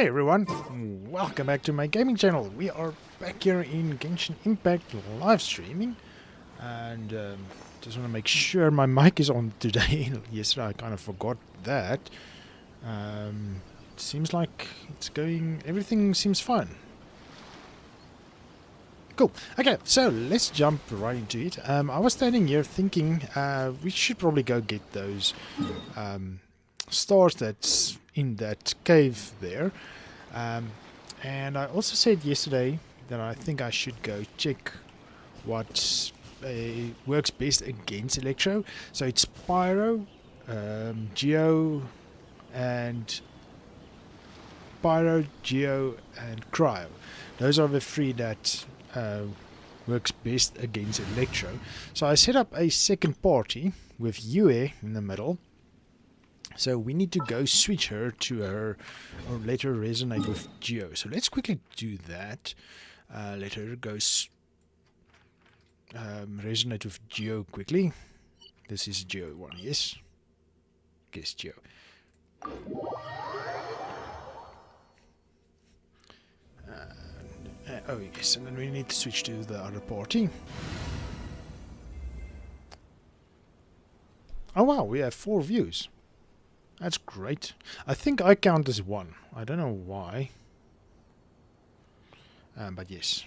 Hey everyone, welcome back to my gaming channel. We are back here in Genshin Impact live streaming, and just want to make sure my mic is on today. Yesterday I kind of forgot that. Seems like it's going, everything seems fine. Cool. Okay, so let's jump right into it. I was standing here thinking we should probably go get those stars that's in that cave there. And I also said yesterday that I think I should go check what works best against Electro. So it's Pyro, Geo, and Cryo. Those are the three that works best against Electro. So I set up a second party with Yue in the middle. So we need to go switch her to her, or let her resonate with Geo. So let's quickly do that. Let her go resonate with Geo quickly. This is Geo 1, yes? Guess Geo. Oh yes, and then we need to switch to the other party. Oh wow, we have 4 views. That's great. I think I count as 1. I don't know why. But yes.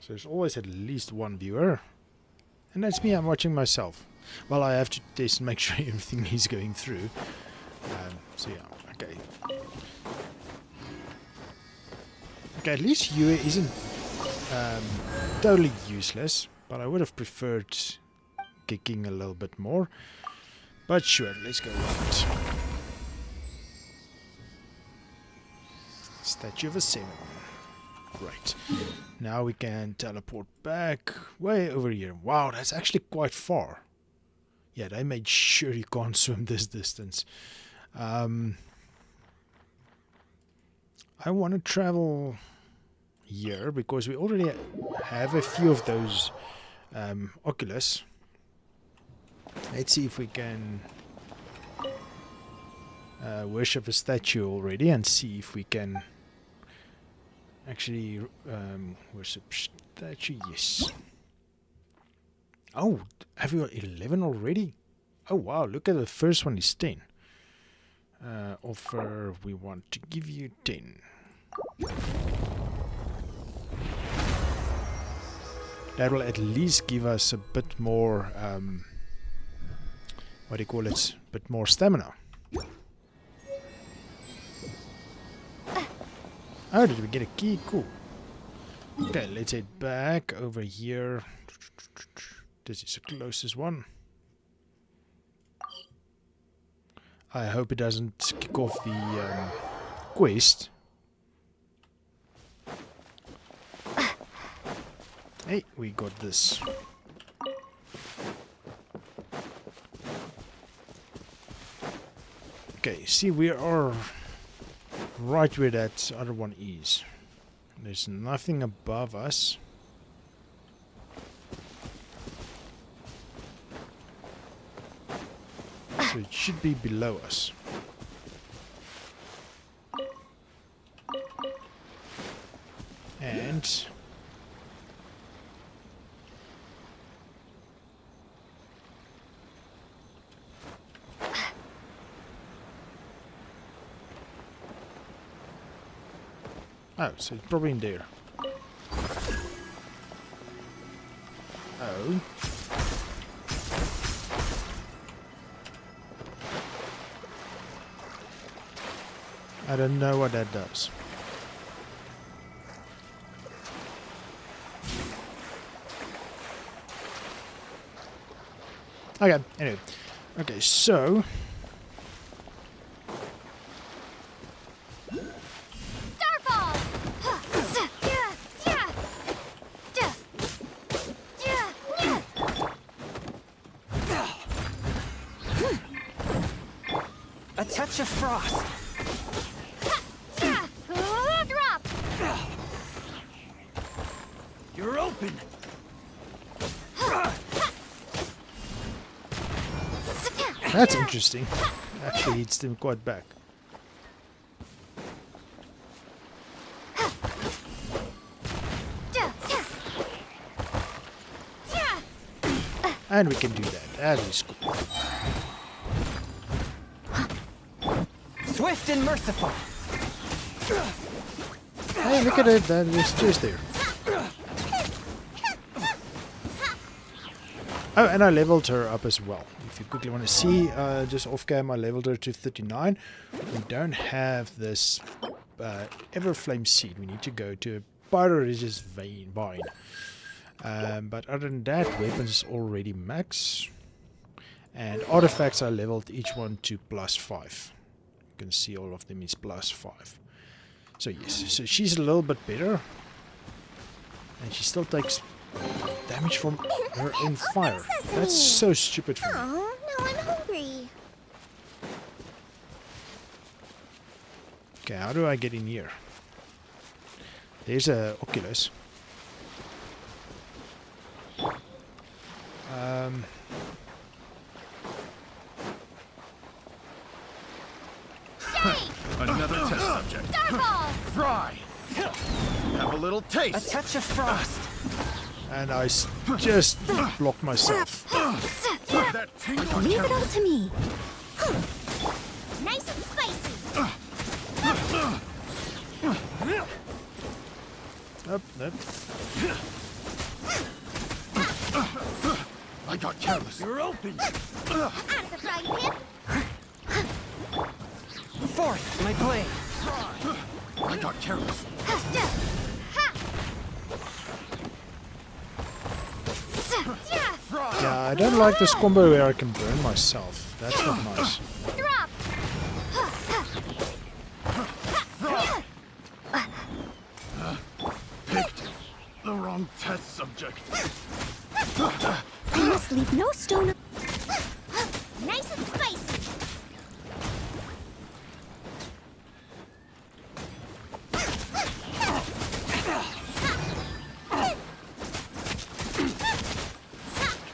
So there's always at least 1 viewer. And that's me, I'm watching myself. Well, I have to test and make sure everything is going through. So yeah, okay. Okay, at least Yue isn't totally useless. But I would have preferred kicking a little bit more, but sure, let's go with it. Statue of a 7. Right, now we can teleport back way over here. Wow, that's actually quite far. Yeah, they made sure you can't swim this distance. I want to travel here because we already have a few of those Oculus. Let's see if we can worship a statue already and see if we can actually worship statue. Yes. Oh, have we got 11 already? Oh wow, look at the first one is 10. Offer, we want to give you 10. That will at least give us a bit more what do you call it? A bit more stamina. Oh, did we get a key? Cool. Okay, let's head back over here. This is the closest one. I hope it doesn't kick off the quest. Hey, we got this. Okay, see, we are right where that other one is. There's nothing above us. So it should be below us. And oh, so it's probably in there. Oh. I don't know what that does. Okay, anyway. Okay, so a touch of frost. Drop. You're open. That's interesting. Actually hits them quite back. And we can do that. That is cool. Swift and merciful. Hey, look at it. That is just there. Oh, and I leveled her up as well. If you quickly want to see, just off cam, I leveled her to 39. We don't have this Everflame seed. We need to go to a Pyroregis vine. But other than that, weapons is already max. And artifacts I leveled each one to +5. You can see all of them is +5. So yes, so she's a little bit better. And she still takes damage from her own fire. That's so stupid for me. Oh, now I'm hungry. Okay, how do I get in here? There's a Oculus. Another test subject. Starfall! Fry! Have a little A taste. touch of frost. And I just blocked myself. That tingle. Leave it all to me. Nice and spicy. Up, up. I got careless. You're open. Out of the frying pan. Forth, my blade. I got careless. Yeah, I don't like this combo where I can burn myself. That's not nice. Drop. Picked the wrong test subject. You must leave no stone. Nice and spicy.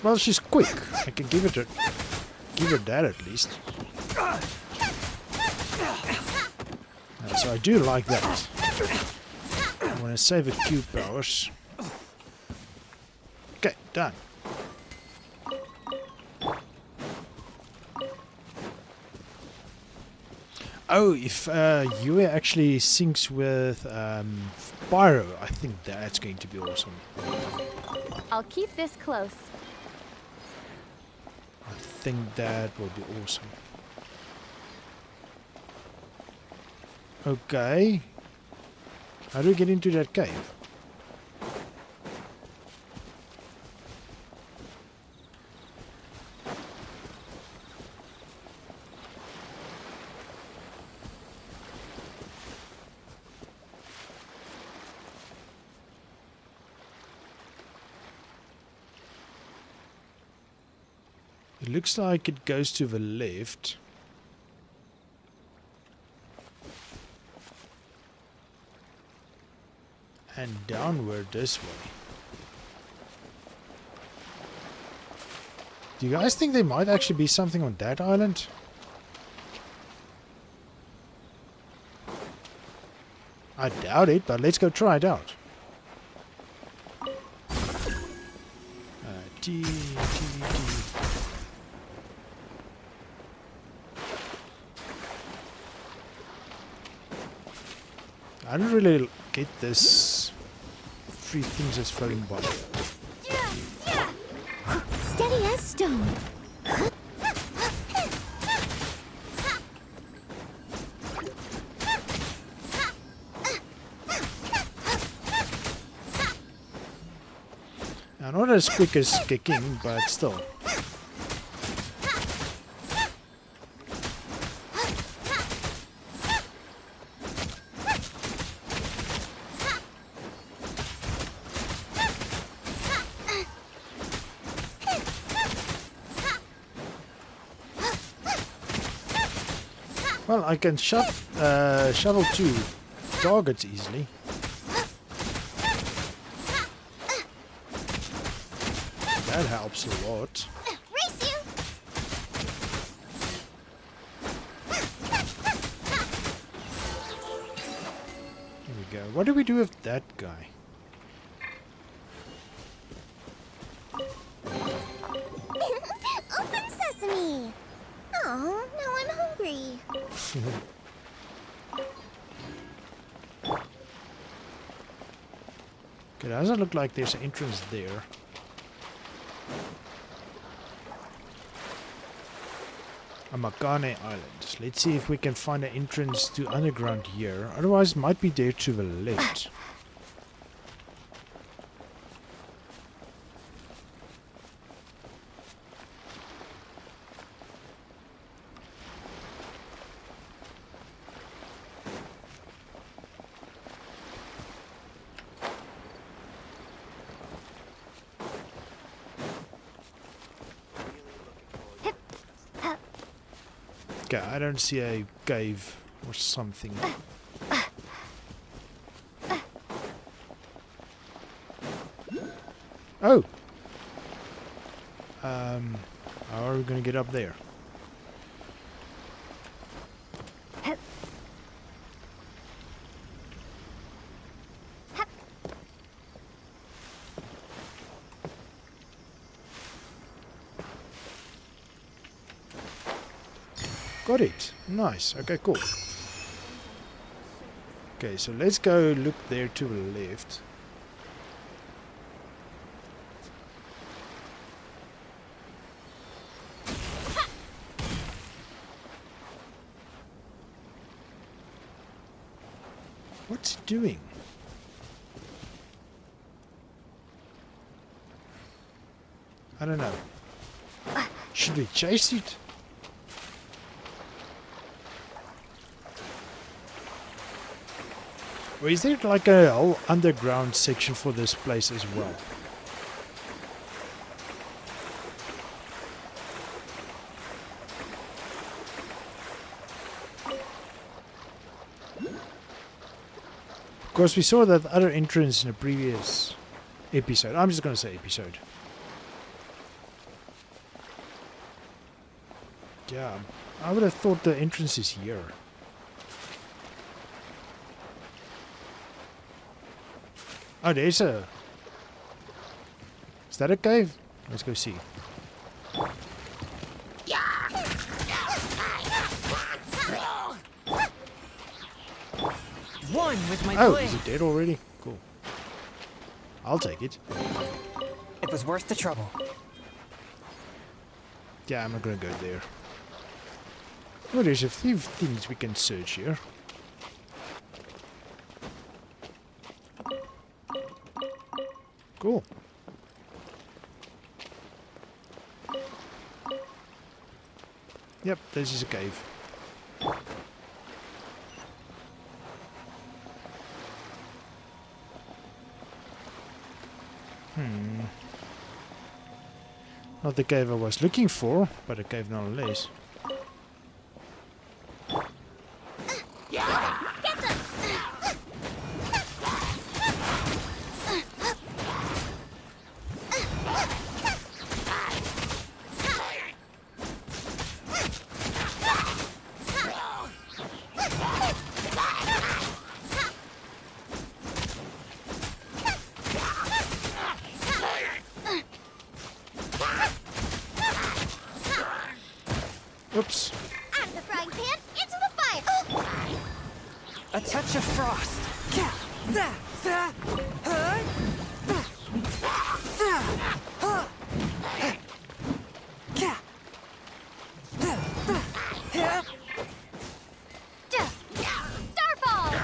Well, she's quick. I can give her that at least. So I do like that. I want to save a few powers. Okay, done. Oh, if Yue actually syncs with Pyro, I think that's going to be awesome. I'll keep this close. I think that will be awesome. Okay. How do we get into that cave? It looks like it goes to the left. And downward this way. Do you guys think there might actually be something on that island? I doubt it, but let's go try it out. T. I don't really get this three things that's floating by. Steady as stone. Now, not as quick as kicking, but still. Well, I can shovel two targets easily. That helps a lot. Race you. what do we do with that guy? Open sesame! Oh, now I'm hungry. Okay, doesn't look like there's an entrance there. Amakane Island. Let's see if we can find an entrance to underground here. Otherwise, it might be there to the left. Okay, I don't see a cave or something. Oh! How are we gonna get up there? Got it. Nice. Okay, cool. Okay, so let's go look there to the left. What's it doing? I don't know. Should we chase it? Or is there like a whole underground section for this place as well? Of course, we saw that other entrance in a previous episode. I'm just going to say episode. Yeah, I would have thought the entrance is here. Oh, there's a... Is that a cave? Let's go see. One with my Oh, blade. is it dead already? Cool. I'll take it. It was worth the trouble. Yeah, I'm not gonna go there. Oh, there's a few things we can search here. Cool. Yep, this is a cave. Not the cave I was looking for, but a cave nonetheless. Oops. Out of the frying pan, into the fire! A touch of frost. Starfall!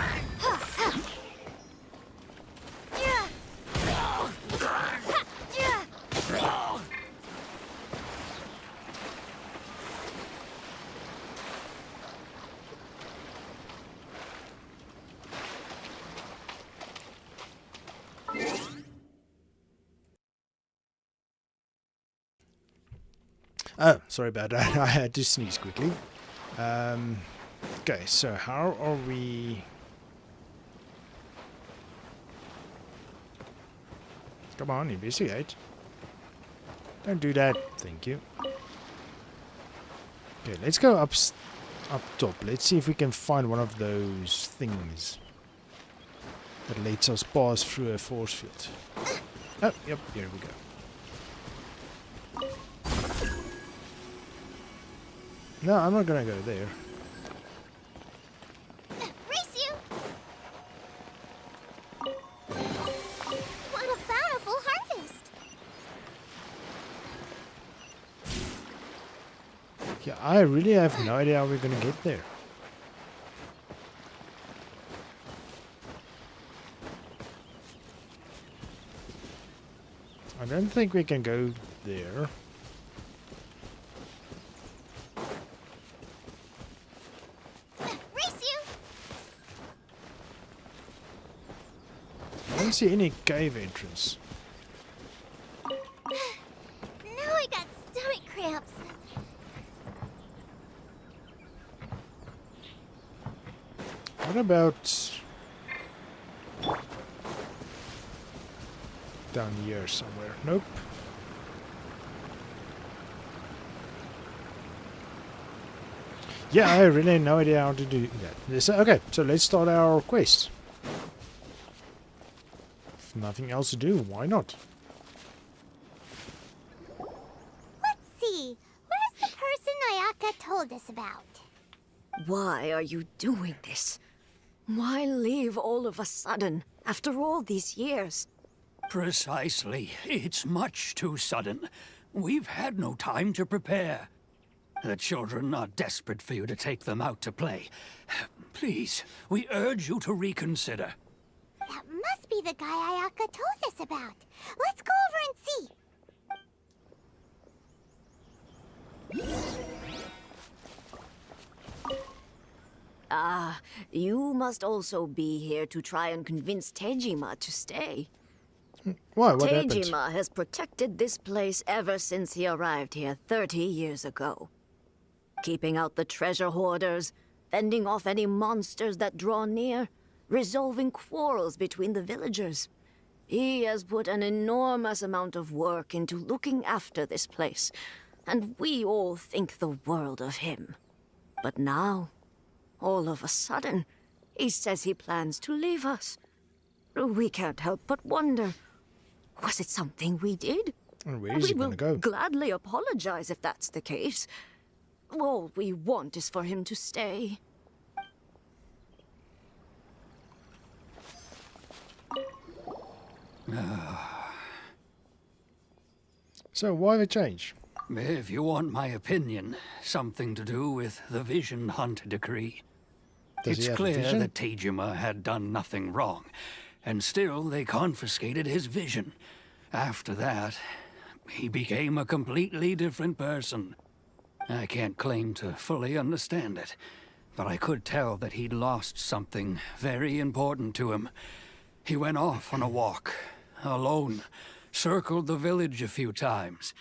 Oh, sorry about that. I had to sneeze quickly. Okay, so how are we... Come on, investigate. Don't do that. Thank you. Okay, let's go up top. Let's see if we can find one of those things. that lets us pass through a force field. Oh, yep, here we go. No, I'm not gonna go there. Race you! What a bountiful harvest! Yeah, I really have no idea how we're gonna get there. I don't think we can go there. Race you! I don't see any cave entrance. Now I got stomach cramps. What about down here somewhere? Nope. Yeah, I really have no idea how to do that. So, okay, so let's start our quest. If nothing else to do, why not? Let's see. Where's the person Ayaka told us about? Why are you doing this? Why leave all of a sudden, after all these years? Precisely. It's much too sudden. We've had no time to prepare. The children are desperate for you to take them out to play. Please, we urge you to reconsider. That must be the guy Ayaka told us about. Let's go over and see. Ah, you must also be here to try and convince Tejima to stay. Why? What happened? Tejima has protected this place ever since he arrived here 30 years ago. Keeping out the treasure hoarders, fending off any monsters that draw near, resolving quarrels between the villagers. He has put an enormous amount of work into looking after this place, and we all think the world of him. But now, all of a sudden, he says he plans to leave us. We can't help but wonder, was it something we did? And where is he gonna go? Gladly apologize if that's the case. All we want is for him to stay. So why the change? If you want my opinion, something to do with the Vision Hunt decree. Does he It's have a clear vision? that Tejima had done nothing wrong, and still they confiscated his vision. After that, he became a completely different person. I can't claim to fully understand it, but I could tell that he'd lost something very important to him. He went off on a walk, alone, circled the village a few times,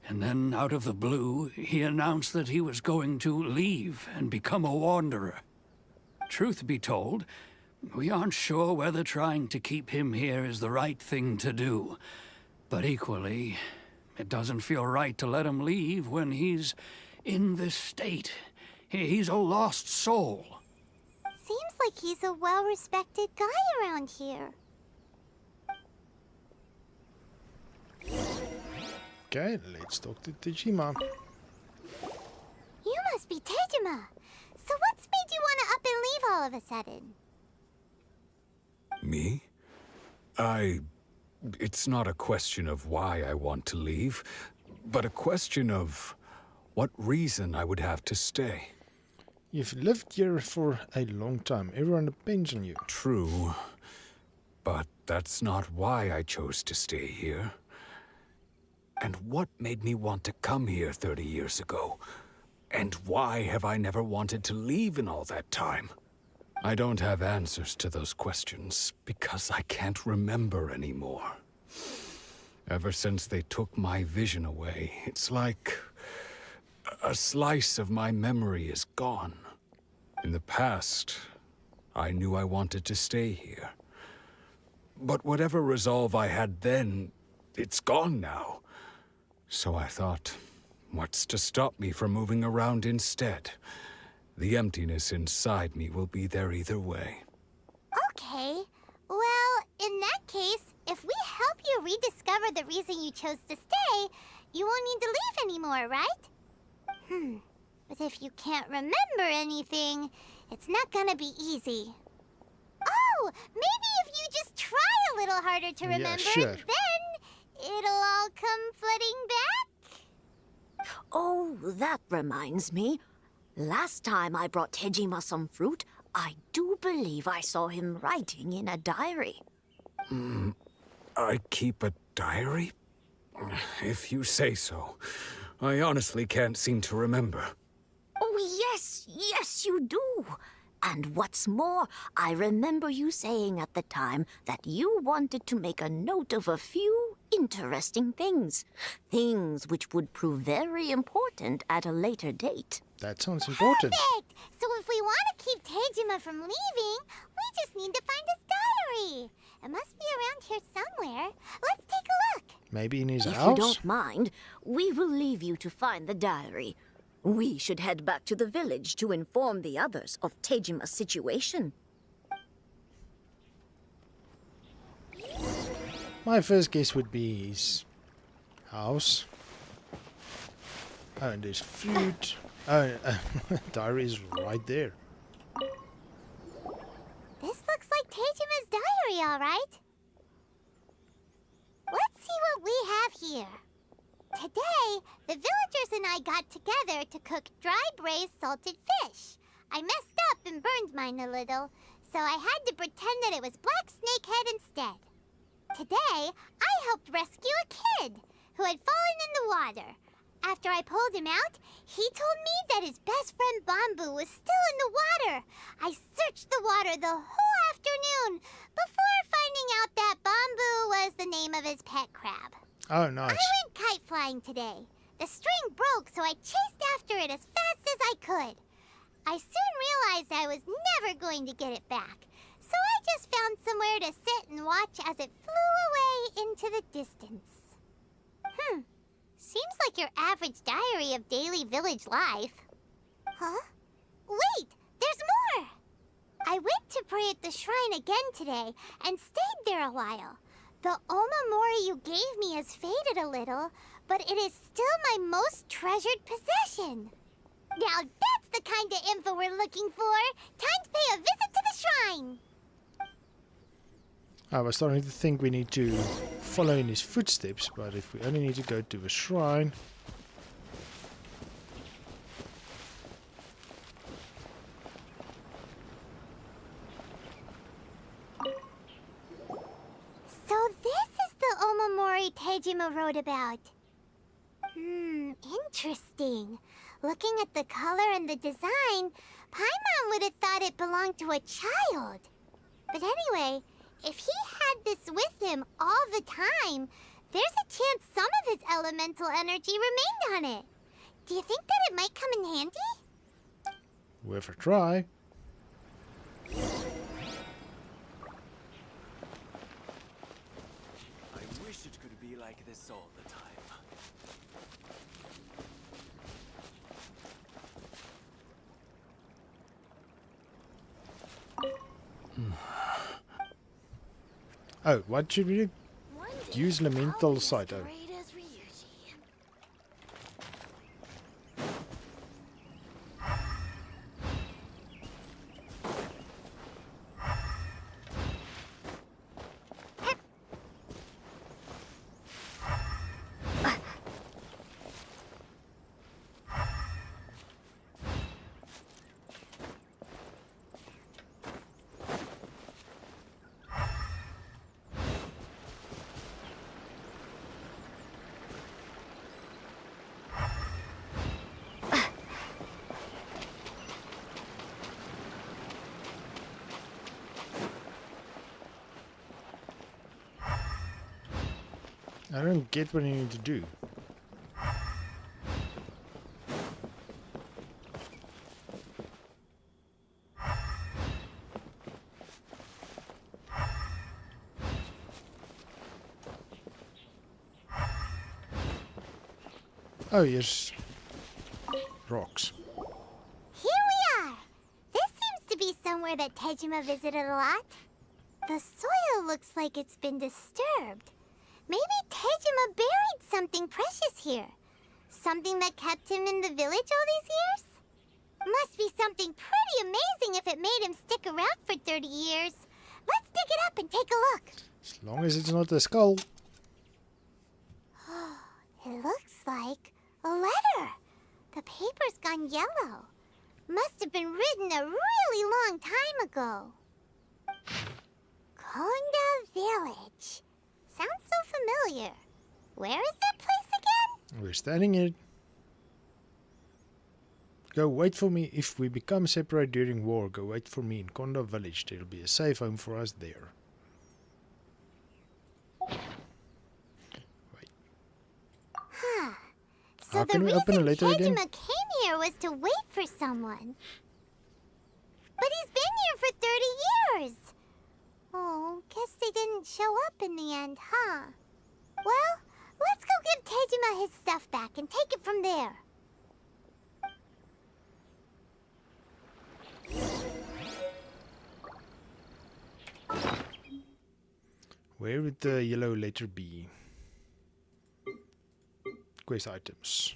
and then out of the blue, he announced that he was going to leave and become a wanderer. Truth be told, we aren't sure whether trying to keep him here is the right thing to do. But equally, it doesn't feel right to let him leave when he's in this state. He's a lost soul. Seems like he's a well-respected guy around here. Okay, let's talk to Tejima. You must be Tejima. So what's made you want to up and leave all of a sudden? Me? It's not a question of why I want to leave, but a question of what reason I would have to stay. You've lived here for a long time. Everyone depends on you. True, but that's not why I chose to stay here. And what made me want to come here 30 years ago? And why have I never wanted to leave in all that time? I don't have answers to those questions because I can't remember anymore. Ever since they took my vision away, it's like a slice of my memory is gone. In the past, I knew I wanted to stay here. But whatever resolve I had then, it's gone now. So I thought, what's to stop me from moving around instead? The emptiness inside me will be there either way. Okay. Well, case, if we help you rediscover the reason you chose to stay, you won't need to leave anymore, right? But if you can't remember anything, it's not gonna be easy. Oh, maybe if you just try a little harder to remember, sure. then it'll all come flooding back. Oh, that reminds me. Last time I brought Tejima some fruit, I do believe I saw him writing in a diary. I keep a diary? If you say so. I honestly can't seem to remember. Oh, yes, you do. And what's more, I remember you saying at the time that you wanted to make a note of a few interesting things. Things which would prove very important at a later date. That sounds important. Perfect! So if we want to keep Tejima from leaving, we just need to find his diary. It must be around here somewhere. Let's take a look. Maybe in his If house? you don't mind, we will leave you to find the diary. We should head back to the village to inform the others of Tejima's situation. My first guess would be his house. Oh, and there's food. Oh, diary is right there. This looks like Tejima's diary, all right. Let's see what we have here. Today, the villagers and I got together to cook dry braised salted fish. I messed up and burned mine a little, so I had to pretend that it was black snakehead instead. Today, I helped rescue a kid who had fallen in the water. After I pulled him out, he told me that his best friend Bamboo was still in the water. I searched the water the whole afternoon before finding out that Bamboo was the name of his pet crab. Oh, nice. I went kite flying today. The string broke, so I chased after it as fast as I could. I soon realized I was never going to get it back, so I just found somewhere to sit and watch as it flew away into the distance. Seems like your average diary of daily village life. Huh? Wait, there's more! I went to pray at the shrine again today and stayed there a while. The Omamori you gave me has faded a little, but it is still my most treasured possession. Now that's the kind of info we're looking for. Time to pay a visit to the shrine. I was starting to think we need to follow in his footsteps, but if we only need to go to a shrine... So this is the Omamori Tejima wrote about. Interesting. Looking at the color and the design, Paimon would have thought it belonged to a child. But anyway, if he had this with him all the time, there's a chance some of his elemental energy remained on it. Do you think that it might come in handy? Worth a try. I wish it could be like this all the time. Oh, what should we do? Use elemental Saito. I don't get what you need to do. Oh, yes. Rocks. Here we are! This seems to be somewhere that Tejima visited a lot. The soil looks like it's been disturbed. Maybe Tejima buried something precious here. Something that kept him in the village all these years? Must be something pretty amazing if it made him stick around for 30 years. Let's dig it up and take a look. As long as it's not a skull. It looks like a letter. The paper's gone yellow. Must have been written a really long time ago. Konda Village. Sounds so familiar. Where is that place again? We're standing in it. Go wait for me. If we become separate during war, go wait for me in Konda Village. There'll be a safe home for us there. Wait. Huh. So How the can we open reason a letter again? Tejima came here was to wait for someone. But he's been here for 30 years. Oh, guess they didn't show up in the end, huh? Well, let's go give Tejima his stuff back and take it from there. Where would the yellow letter be? Quest items.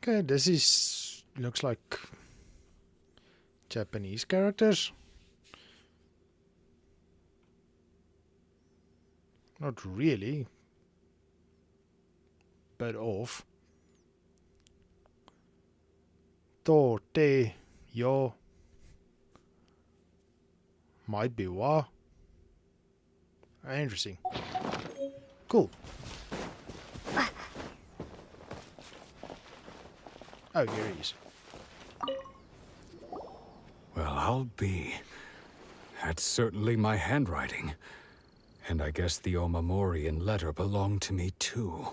Okay, this is looks like Japanese characters. Not really. Bit off. To, te, yo. Might be wa. Interesting. Cool. Oh, Garies. Well, I'll be. That's certainly my handwriting. And I guess the Omamorian letter belonged to me too.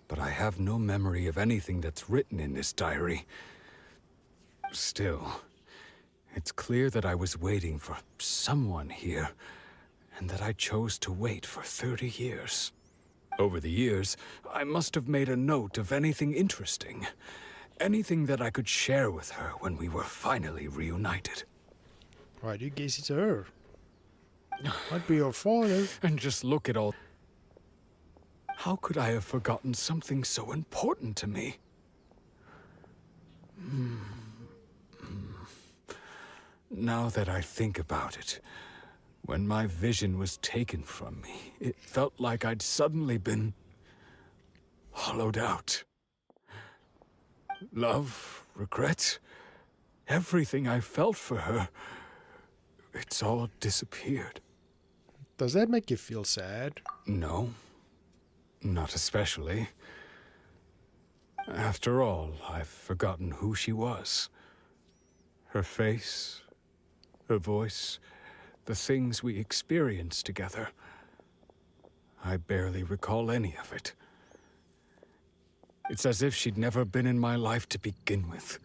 But I have no memory of anything that's written in this diary. Still, it's clear that I was waiting for someone here, and that I chose to wait for 30 years. Over the years, I must have made a note of anything interesting. Anything that I could share with her when we were finally reunited. Why do you guess it's her? Might be your father. And just look at all... How could I have forgotten something so important to me? Now that I think about it, when my vision was taken from me, it felt like I'd suddenly been hollowed out. Love, regret, everything I felt for her, it's all disappeared. Does that make you feel sad? No, not especially. After all, I've forgotten who she was. Her face, her voice, the things we experienced together. I barely recall any of it. It's as if she'd never been in my life to begin with.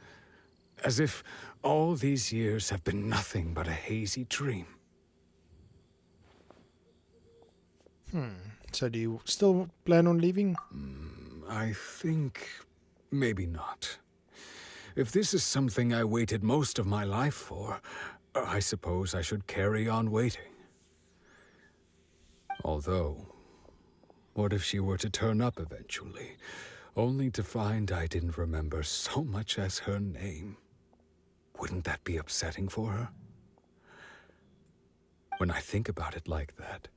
As if all these years have been nothing but a hazy dream. So do you still plan on leaving? I think maybe not. If this is something I waited most of my life for, I suppose I should carry on waiting. Although, what if she were to turn up eventually, only to find I didn't remember so much as her name? Wouldn't that be upsetting for her? When I think about it like that,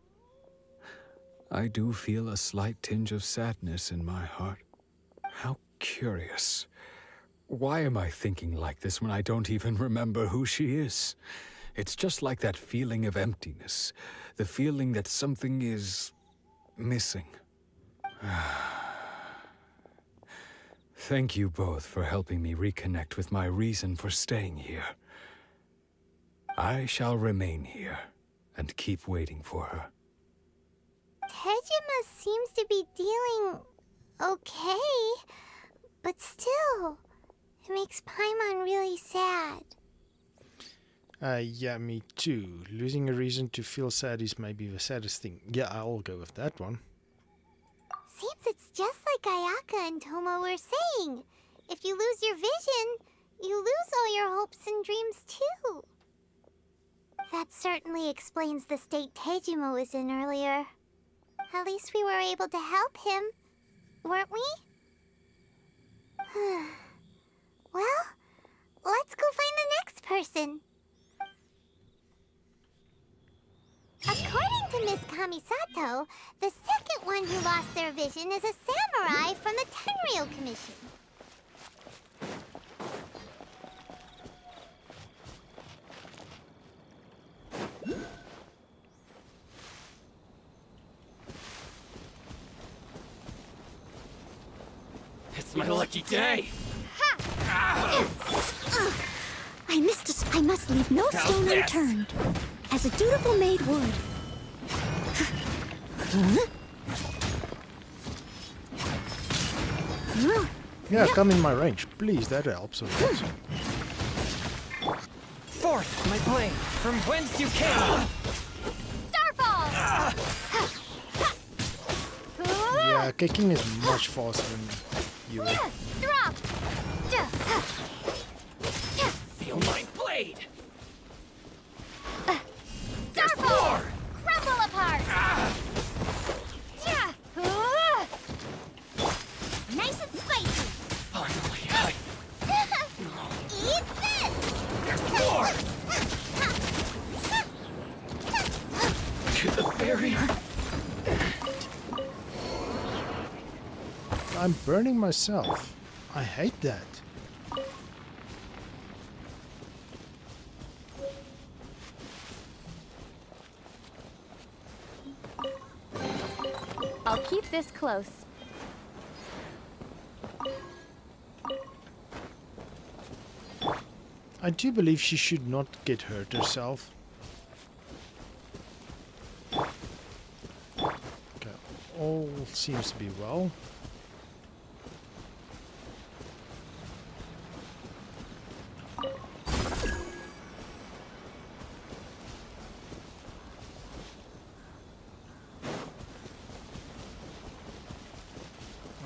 I do feel a slight tinge of sadness in my heart. How curious. Why am I thinking like this when I don't even remember who she is? It's just like that feeling of emptiness, the feeling that something is missing. Thank you both for helping me reconnect with my reason for staying here. I shall remain here and keep waiting for her. Tejima seems to be dealing okay, but still, It makes Paimon really sad. Yeah, me too. Losing a reason to feel sad is maybe the saddest thing. Yeah, I'll go with that one. Seems it's just like Ayaka and Tomo were saying. If you lose your vision, you lose all your hopes and dreams too. That certainly explains the state Teijimo was in earlier. At least we were able to help him, weren't we? Well, let's go find the next person. According to Miss Kamisato, the second one who lost their vision is a samurai from the Tenryou Commission. It's my lucky day. I must leave no How's stone this? unturned, as a dutiful maid would. Yeah, come in my range, please. That helps a lot. Forth, my blade, from whence you came! Starfall! Yeah, kicking is much faster than you. Drop! Feel my blade. Starfall! Crumble apart! Nice and spicy! Finally, Eat this! there's more. To the barrier. I'm burning myself. I hate that. I'll keep this close. I do believe she should not get hurt herself. Okay, all seems to be well.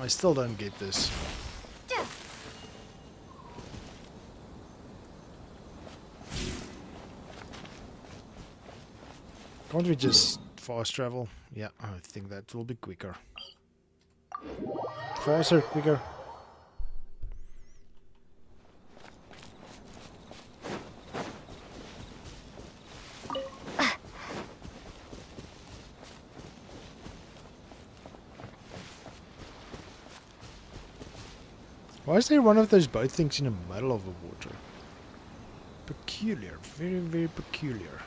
I still don't get this. Can't we just fast travel? Yeah, I think that will be quicker. Faster, quicker. Why is there one of those boat things in the middle of the water? Peculiar, very, very peculiar.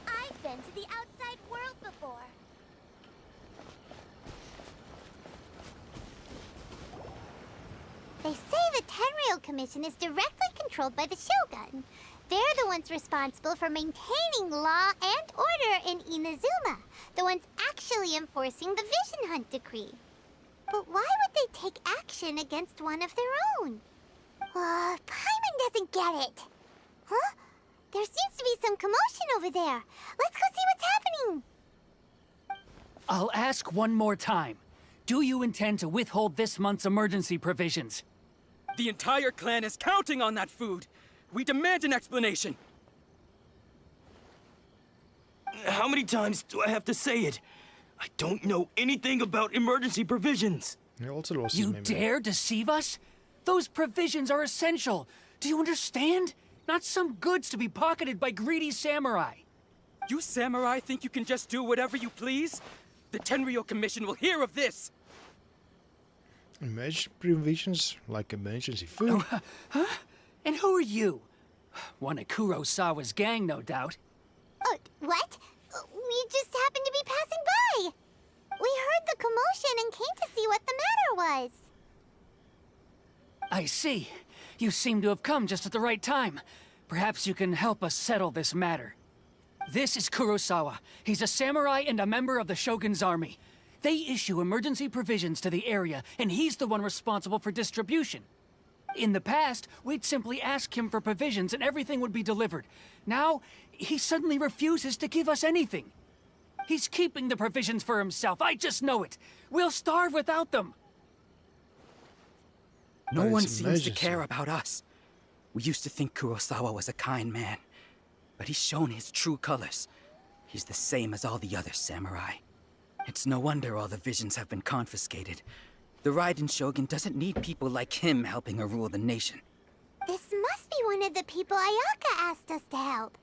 I've been to the outside world before. They say the Tenryou Commission is directly controlled by the Shogun. They're the ones responsible for maintaining law and order in Inazuma. The ones actually enforcing the Vision Hunt decree. But why would they take action against one of their own? Paimon doesn't get it. Huh? There seems to be some commotion over there. Let's go see what's happening. I'll ask one more time. Do you intend to withhold this month's emergency provisions? The entire clan is counting on that food. We demand an explanation. How many times do I have to say it? I don't know anything about emergency provisions. He also lost his You memory. dare deceive us? Those provisions are essential. Do you understand? Not some goods to be pocketed by greedy samurai. You samurai think you can just do whatever you please? The Tenryou Commission will hear of this. Emergency provisions, like emergency food. And who are you? One of Kurosawa's gang, no doubt. What? We just happened to be passing by. We heard the commotion and came to see what the matter was. I see. You seem to have come just at the right time. Perhaps you can help us settle this matter. This is Kurosawa. He's a samurai and a member of the Shogun's army. They issue emergency provisions to the area, and he's the one responsible for distribution. In the past, we'd simply ask him for provisions and everything would be delivered. Now, he suddenly refuses to give us anything. He's keeping the provisions for himself, I just know it. We'll starve without them. No But one it's seems to emergency. care about us. We used to think Kurosawa was a kind man, but he's shown his true colors. He's the same as all the other samurai. It's no wonder all the visions have been confiscated. The Raiden Shogun doesn't need people like him helping her rule the nation. This must be one of the people Ayaka asked us to help.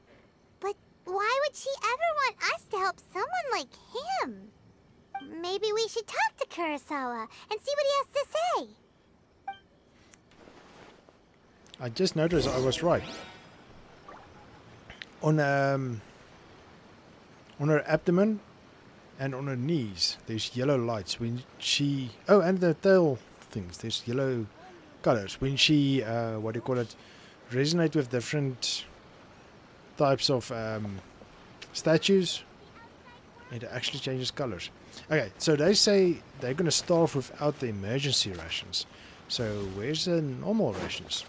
But why would she ever want us to help someone like him? Maybe we should talk to Kurosawa and see what he has to say. I just noticed I was right. On her abdomen and on her knees, there's yellow lights when she... Oh, and the tail things, there's yellow colors. When she, what do you call it, resonate with different types of statues, it actually changes colors. Okay, so they say they're going to starve without the emergency rations. So where's the normal rations?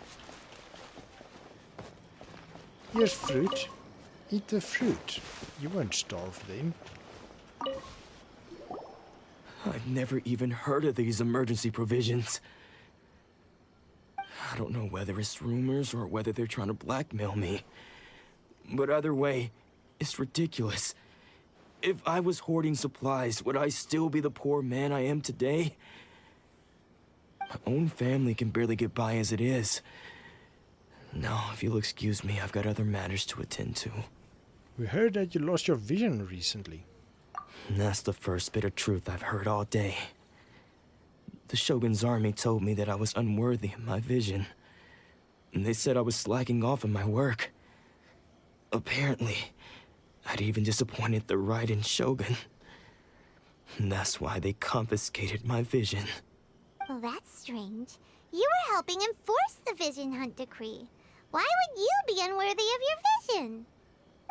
Here's fruit. Eat the fruit. You won't starve then. I've never even heard of these emergency provisions. I don't know whether it's rumors or whether they're trying to blackmail me. But either way, it's ridiculous. If I was hoarding supplies, would I still be the poor man I am today? My own family can barely get by as it is. Now, if you'll excuse me, I've got other matters to attend to. We heard that you lost your vision recently. And that's the first bit of truth I've heard all day. The Shogun's army told me that I was unworthy of my vision. And they said I was slacking off in my work. Apparently, I'd even disappointed the Raiden Shogun. And that's why they confiscated my vision. Well, that's strange. You were helping enforce the Vision Hunt decree. Why would you be unworthy of your vision?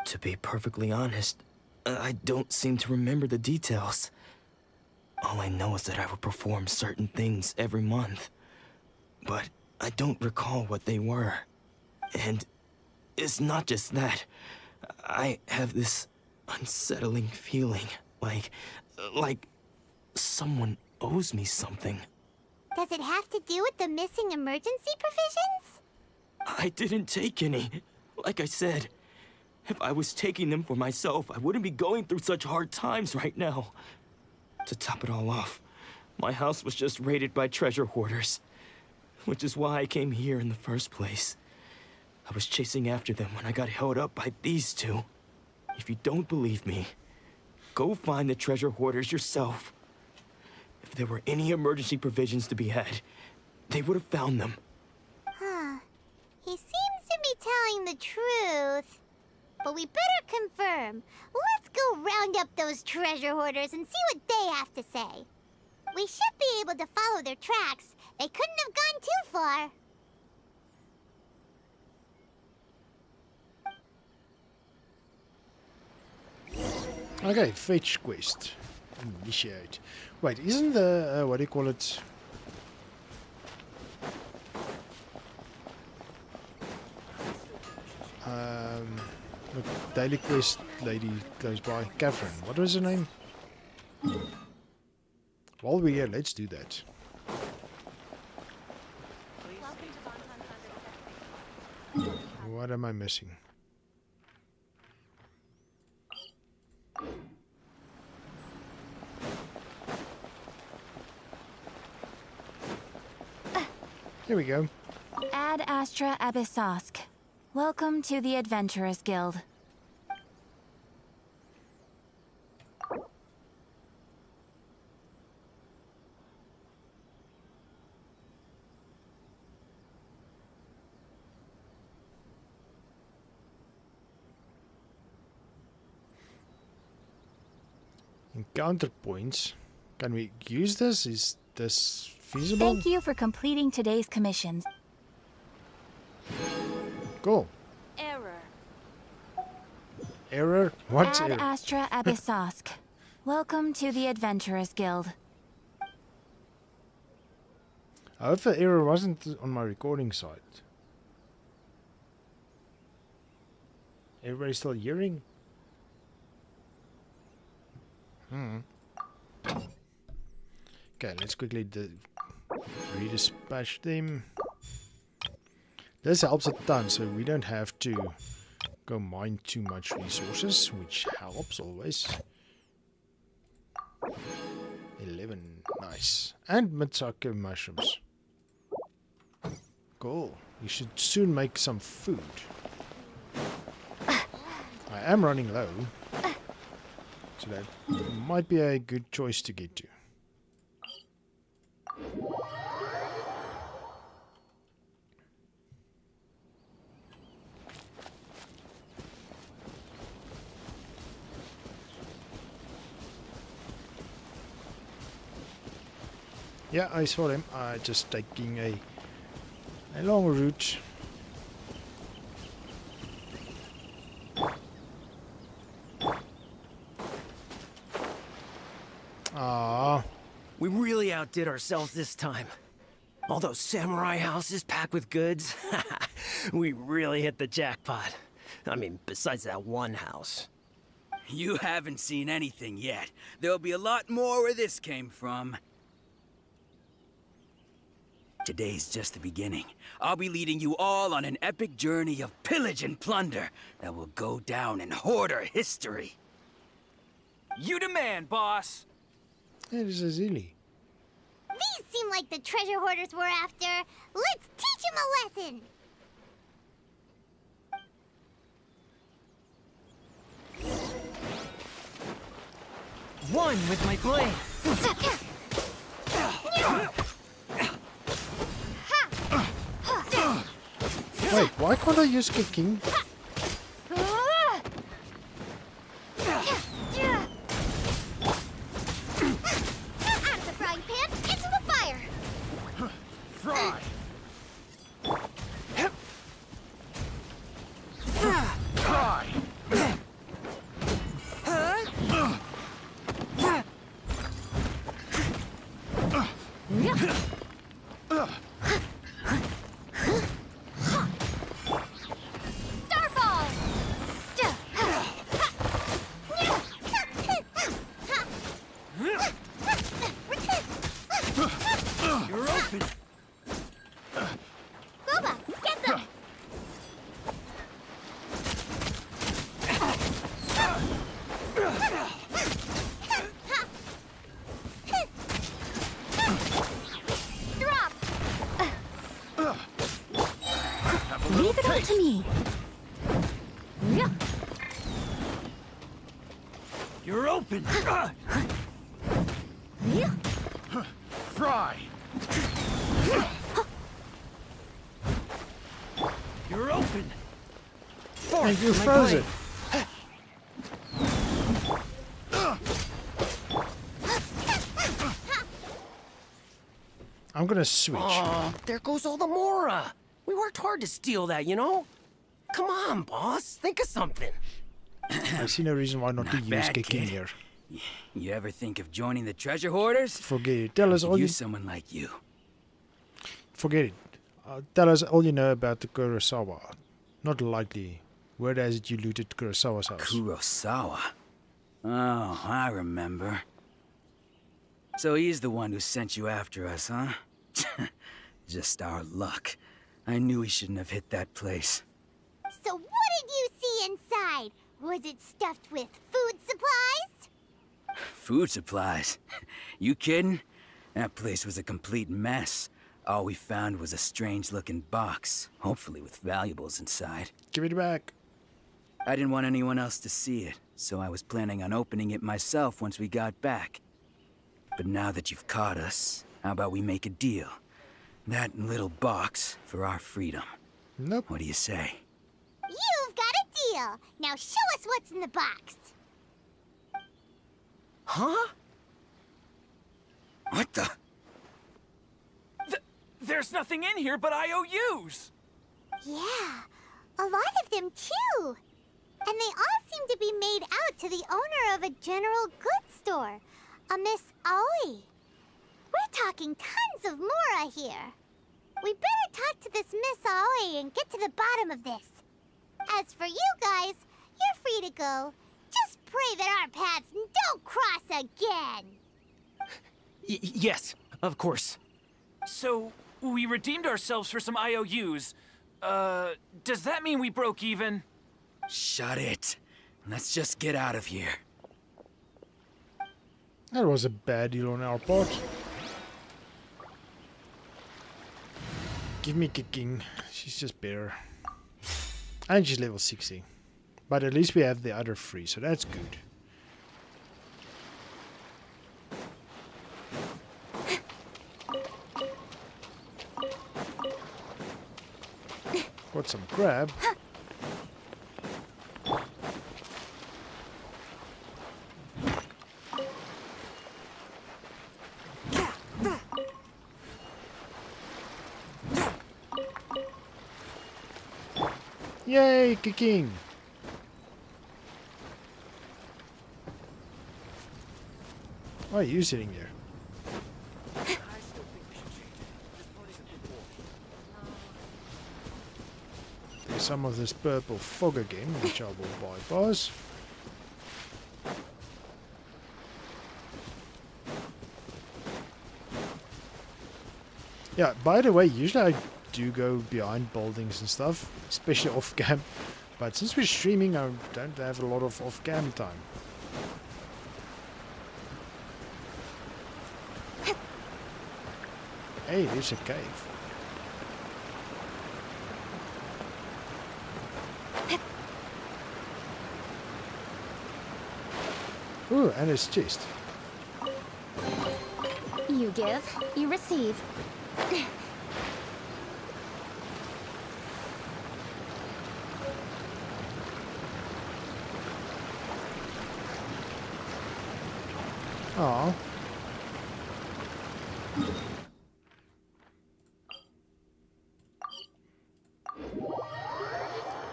To be perfectly honest, I don't seem to remember the details. All I know is that I would perform certain things every month. But I don't recall what they were. And it's not just that. I have this unsettling feeling, like someone owes me something. Does it have to do with the missing emergency provisions? I didn't take any. Like I said, if I was taking them for myself, I wouldn't be going through such hard times right now. To top it all off, my house was just raided by treasure hoarders, which is why I came here in the first place. I was chasing after them when I got held up by these two. If you don't believe me, go find the treasure hoarders yourself. If there were any emergency provisions to be had, they would have found them. Huh. He seems to be telling the truth. But we better confirm. Let's go round up those treasure hoarders and see what they have to say. We should be able to follow their tracks. They couldn't have gone too far. Okay, fetch quest. Initiate. Wait, isn't the, what do you call it? The daily quest lady close by. Catherine. What was her name? While we're here, let's do that. What am I missing? Here we go. Ad Astra Abyssosk. Welcome to the Adventurers Guild. Encounter points. Can we use this? Is this feasible? Thank you for completing today's commissions. Cool. Error. Error? What's Ad error? Astra Abyssosk. Welcome to the Adventurers Guild. I hope the error wasn't on my recording side. Everybody still hearing? Okay, let's quickly redispatch them. This helps a ton, so we don't have to go mine too much resources, which helps always. 11, nice. And Mitsake mushrooms. Cool. We should soon make some food. I am running low, so that might be a good choice to get to. Yeah, I saw them. Just taking a long route. Ah, We really outdid ourselves this time. All those samurai houses packed with goods. We really hit the jackpot. I mean, besides that one house. You haven't seen anything yet. There'll be a lot more where this came from. Today's just the beginning. I'll be leading you all on an epic journey of pillage and plunder that will go down in Hoarder history. You demand, boss. it is a zilly. These seem like the treasure hoarders we're after. Let's teach them a lesson. One with my blade. Wait, why can't I use kicking? Out of the frying pan, into the fire. Fry. Fry. Starfall. You're open. Booba, get them. Drop. Leave it up to me. You're open. Fry. You're open. And you froze it. I'm gonna switch. Oh, there goes all the Mora. We worked hard to steal that, you know? Come on, boss. Think of something. I see no reason why not to Not use bad, kicking kid. here. You ever think of joining the treasure hoarders? Forget it. Tell us I all could you use someone like you. forget it. Tell us all you know about the Kurosawa. Not likely. Where has it you looted Kurosawa's house? Kurosawa? Oh, I remember. So he's the one who sent you after us, huh? Just our luck. I knew he shouldn't have hit that place. So what did you see inside? Was it stuffed with food supplies? Food supplies? You kidding? That place was a complete mess. All we found was a strange-looking box, hopefully with valuables inside. Give it back. I didn't want anyone else to see it, so I was planning on opening it myself once we got back. But now that you've caught us, how about we make a deal? That little box for our freedom. Nope. What do you say? You've got a deal. Now show us what's in the box. Huh? What the? There's nothing in here but IOUs. Yeah, a lot of them too. And they all seem to be made out to the owner of a general goods store. A Miss Aoi. We're talking tons of Mora here. We better talk to this Miss Aoi and get to the bottom of this. As for you guys, you're free to go. Just pray that our paths don't cross again. Yes, of course. So, we redeemed ourselves for some IOUs. Does that mean we broke even? Shut it. Let's just get out of here. That was a bad deal on our part. Give me kicking. She's just better. And she's level 60. But at least we have the other 3, so that's good. Got some crab. Yay, kicking! Why are you sitting there? There's some of this purple fog again, which I will bypass. Yeah, by the way, usually I do go behind buildings and stuff, especially off cam. But since we're streaming, I don't have a lot of off cam time. Hey, there's a cave. Ooh, and it's chest. You give, you receive. Aww.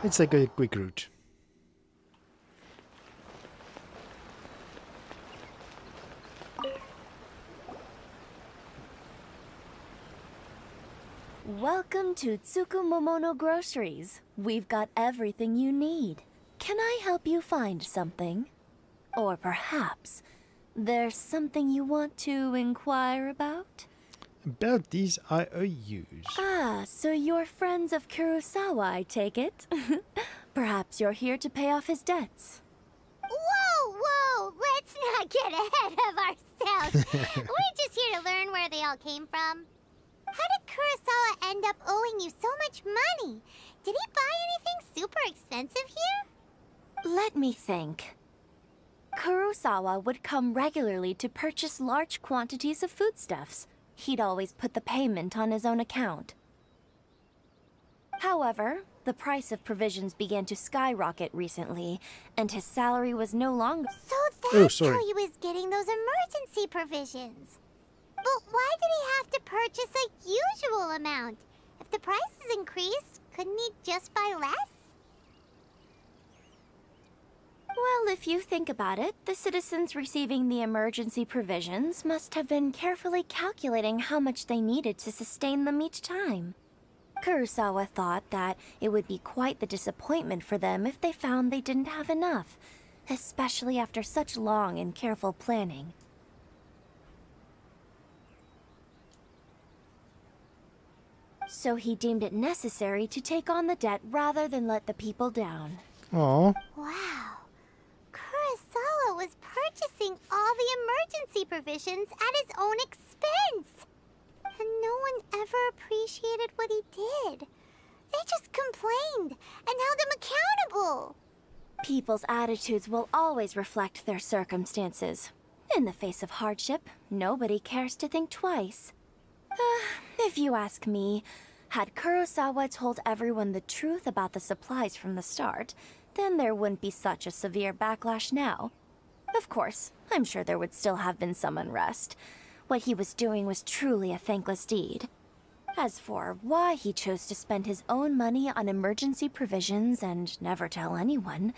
It's like a quick route. Welcome to Tsukumomono Groceries. We've got everything you need. Can I help you find something? Or perhaps there's something you want to inquire about? About these IOUs. Ah, so you're friends of Kurosawa, I take it? Perhaps you're here to pay off his debts. Whoa, whoa! Let's not get ahead of ourselves. We're just here to learn where they all came from. How did Kurosawa end up owing you so much money? Did he buy anything super expensive here? Let me think. Kurosawa would come regularly to purchase large quantities of foodstuffs. He'd always put the payment on his own account. However, the price of provisions began to skyrocket recently, and his salary was no longer... So that's how he was getting those emergency provisions. But why did he have to purchase a usual amount? If the prices increased, couldn't he just buy less? Well, if you think about it, the citizens receiving the emergency provisions must have been carefully calculating how much they needed to sustain them each time. Kurosawa thought that it would be quite the disappointment for them if they found they didn't have enough, especially after such long and careful planning. So he deemed it necessary to take on the debt rather than let the people down. Aww. Wow. Kurosawa was purchasing all the emergency provisions at his own expense. And no one ever appreciated what he did. They just complained and held him accountable. People's attitudes will always reflect their circumstances. In the face of hardship, nobody cares to think twice. If you ask me, had Kurosawa told everyone the truth about the supplies from the start, then there wouldn't be such a severe backlash now. Of course, I'm sure there would still have been some unrest. What he was doing was truly a thankless deed. As for why he chose to spend his own money on emergency provisions and never tell anyone,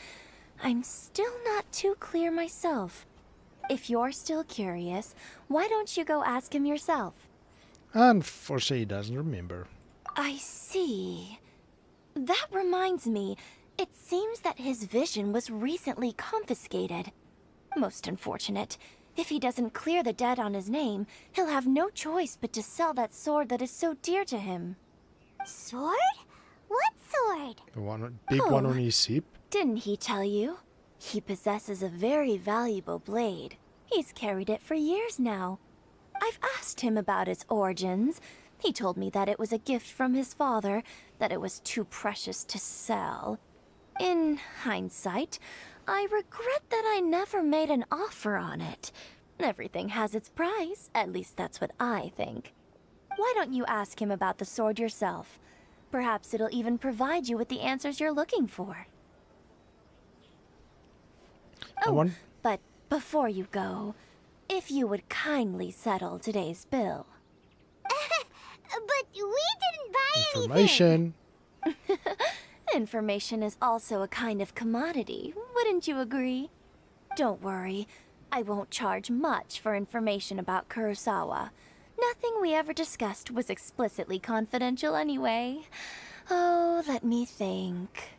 I'm still not too clear myself. If you're still curious, why don't you go ask him yourself? Unfortunately, he doesn't remember. I see. That reminds me, it seems that his vision was recently confiscated. Most unfortunate. If he doesn't clear the debt on his name, he'll have no choice but to sell that sword that is so dear to him. Sword? What sword? The one, big one on his hip. Didn't he tell you? He possesses a very valuable blade. He's carried it for years now. I've asked him about its origins. He told me that it was a gift from his father, that it was too precious to sell. In hindsight, I regret that I never made an offer on it. Everything has its price, at least that's what I think. Why don't you ask him about the sword yourself? Perhaps it'll even provide you with the answers you're looking for. Oh, but before you go, if you would kindly settle today's bill. But we didn't buy Information. Information is also a kind of commodity, wouldn't you agree? Don't worry, I won't charge much for information about Kurosawa. Nothing we ever discussed was explicitly confidential anyway. Oh, let me think.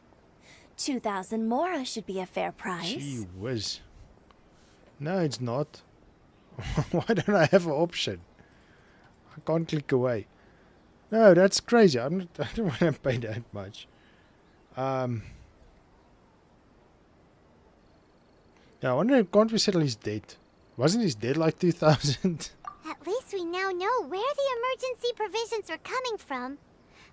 2,000 mora should be a fair price. Gee whiz. No, it's not. Why don't I have an option? I can't click away. No, that's crazy. I don't want to pay that much. Yeah, I wonder, can't we settle his debt? Wasn't his debt like 2,000? At least we now know where the emergency provisions are coming from.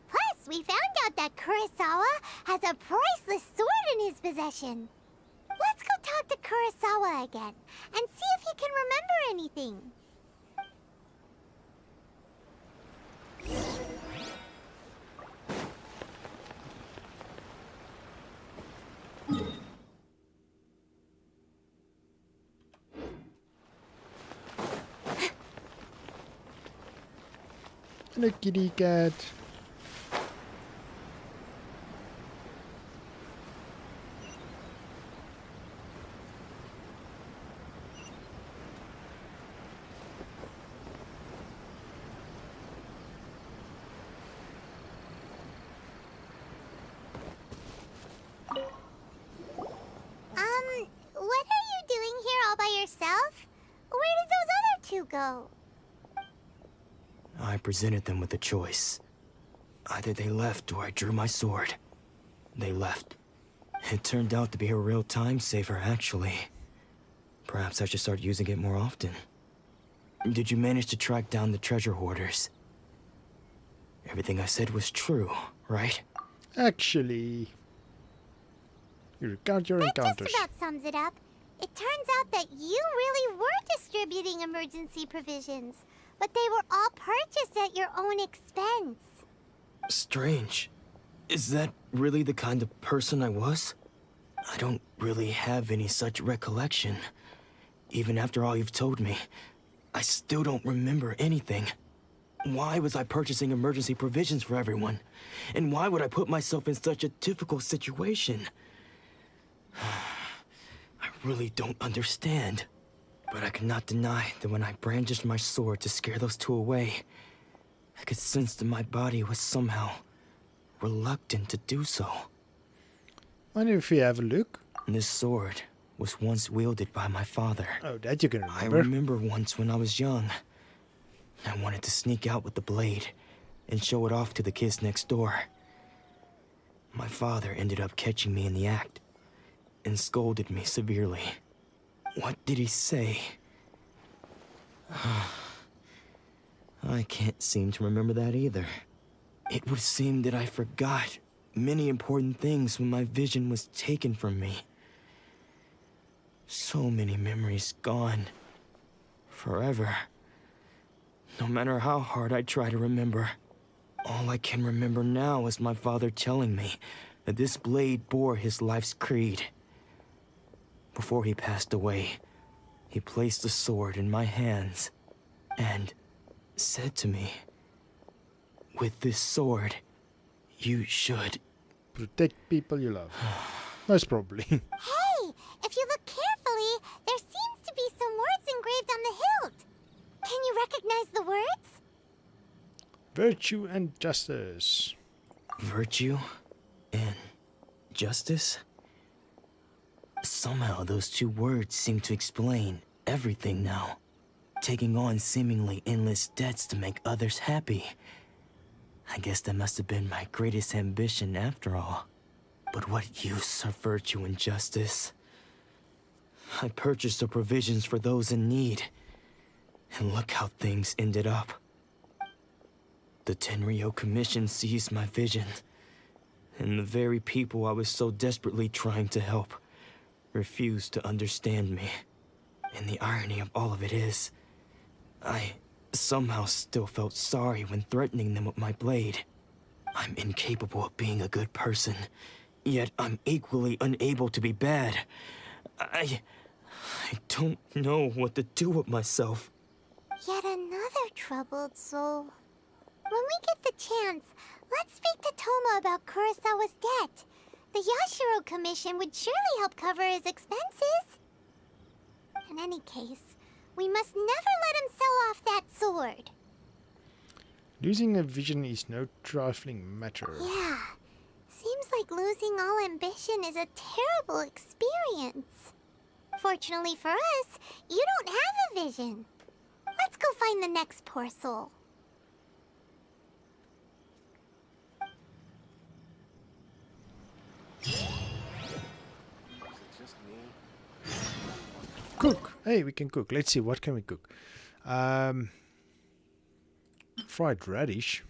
Plus, we found out that Kurosawa has a priceless sword in his possession. Let's go talk to Kurosawa again and see if he can remember anything. Hello, kitty cat. What are you doing here all by yourself? Where did those other two go? I presented them with a choice. Either they left or I drew my sword. They left. It turned out to be a real time saver, actually. Perhaps I should start using it more often. Did you manage to track down the treasure hoarders? Everything I said was true, right? Actually, you recount your That encounters. just about sums it up. It turns out that you really were distributing emergency provisions, but they were all purchased at your own expense. Strange. Is that really the kind of person I was? I don't really have any such recollection. Even after all you've told me, I still don't remember anything. Why was I purchasing emergency provisions for everyone? And why would I put myself in such a difficult situation? I really don't understand. But I cannot deny that when I brandished my sword to scare those two away, I could sense that my body was somehow reluctant to do so. Wonder if we have a look. This sword was once wielded by my father. Oh, that you can I remember. remember once when I was young. I wanted to sneak out with the blade and show it off to the kids next door. My father ended up catching me in the act and scolded me severely. What did he say? I can't seem to remember that either. It would seem that I forgot many important things when my vision was taken from me. So many memories gone. Forever. No matter how hard I try to remember, all I can remember now is my father telling me that this blade bore his life's creed. Before he passed away, he placed the sword in my hands and said to me, "With this sword, you should..." Protect people you love. Most probably. Hey, if you look carefully, there seems to be some recognize the words? Virtue and justice. Virtue and justice? Somehow those two words seem to explain everything now. Taking on seemingly endless debts to make others happy. I guess that must have been my greatest ambition after all. But what use are virtue and justice? I purchased the provisions for those in need. And look how things ended up. The Tenryo Commission seized my vision. And the very people I was so desperately trying to help refused to understand me. And the irony of all of it is, I somehow still felt sorry when threatening them with my blade. I'm incapable of being a good person, yet I'm equally unable to be bad. I don't know what to do with myself. Yet another troubled soul. When we get the chance, let's speak to Toma about Kurosawa's debt. The Yashiro Commission would surely help cover his expenses. In any case, we must never let him sell off that sword. Losing a vision is no trifling matter. Yeah, seems like losing all ambition is a terrible experience. Fortunately for us, you don't have a vision. Let's go find the next poor soul. Cook. Hey, we can cook. Let's see, what can we cook? Fried radish.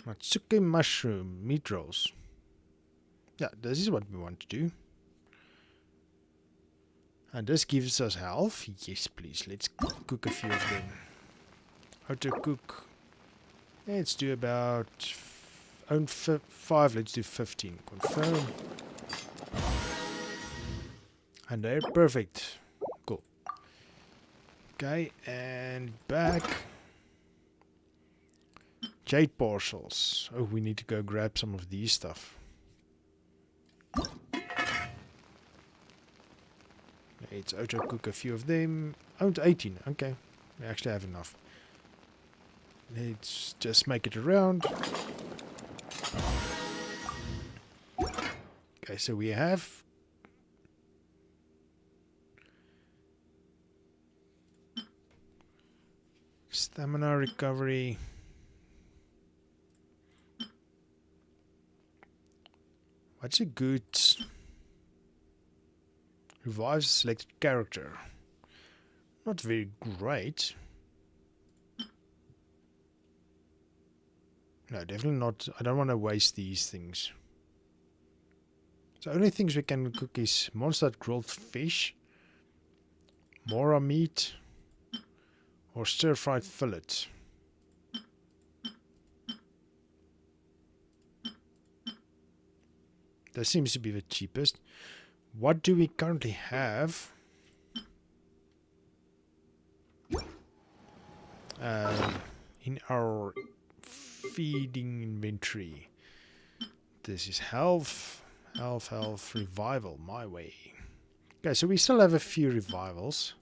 Matsuke mushroom meat rolls. Yeah, this is what we want to do. And this gives us health. Yes, please. Let's cook a few of them. How to cook? Let's do about 5. Let's do 15. Confirm. And they're perfect. Cool. Okay, and back. Jade parcels. Oh, we need to go grab some of these stuff. Let's auto cook a few of them. Oh, 18. Okay, we actually have enough. Let's just make it around. Okay, so we have stamina recovery. What's a good revives selected character? Not very great. No, definitely not. I don't want to waste these things. The only things we can cook is monster grilled fish, mora meat, or stir-fried fillet. That seems to be the cheapest. What do we currently have? In our feeding inventory. This is health, revival, my way. Okay, so we still have a few revivals.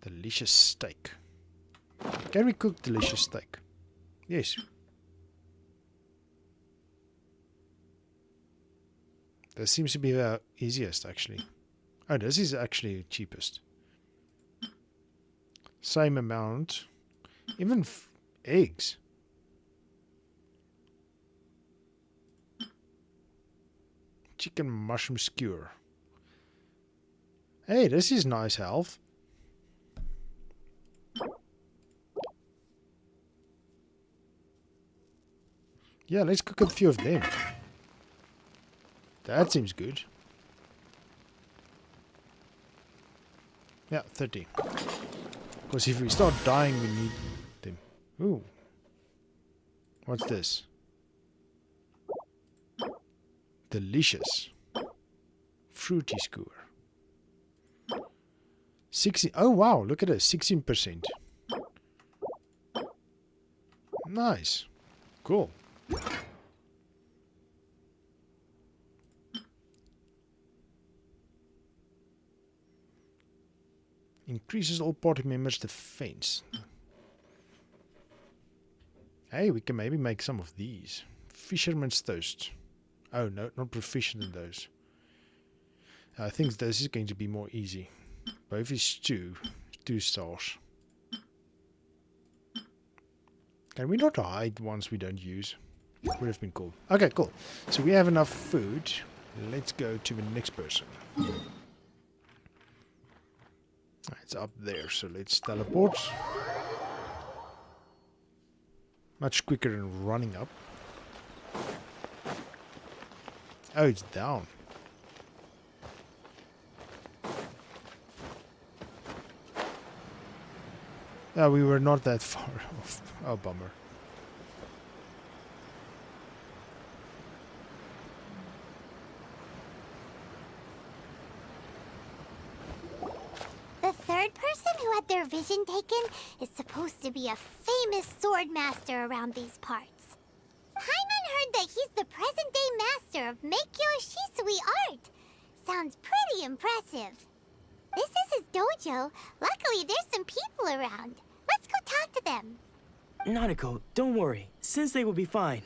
Delicious steak. Can we cook delicious steak? Yes. That seems to be the easiest, actually. Oh, this is actually the cheapest. Same amount. Even eggs. Chicken mushroom skewer. Hey, this is nice health. Yeah, let's cook a few of them. That seems good. Yeah, 30. Because if we start dying, we need them. Ooh. What's this? Delicious. Fruity skewer. 60. Oh, wow. Look at this. 16%. Nice. Cool. Increases all party members' defense. Hey, we can maybe make some of these. Fisherman's toast. Oh, no, not proficient in those. I think this is going to be more easy. Both is 2 stars. Can we not hide ones we don't use? Would have been cool. Okay, cool. So we have enough food. Let's go to the next person. It's up there, so let's teleport. Much quicker than running up. Oh, it's down. Oh, we were not that far off. Oh, bummer. The third person who had their vision taken is supposed to be a famous sword master around these parts. Paimon heard that he's the present-day master of Meikyo Shisui art. Sounds pretty impressive. This is his dojo. Luckily, there's some people around. Let's go talk to them. Nanako, don't worry. Sensei will be fine.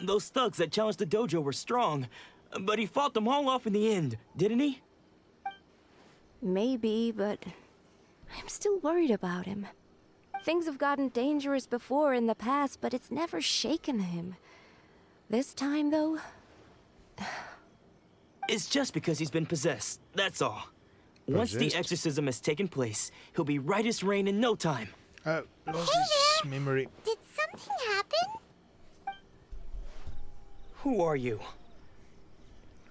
Those thugs that challenged the dojo were strong, but he fought them all off in the end, didn't he? Maybe, but I'm still worried about him. Things have gotten dangerous before in the past, but it's never shaken him. This time, though... It's just because he's been possessed, that's all. Once the exorcism has taken place, he'll be right as rain in no time. Oh, lost his memory. Did something happen? Who are you?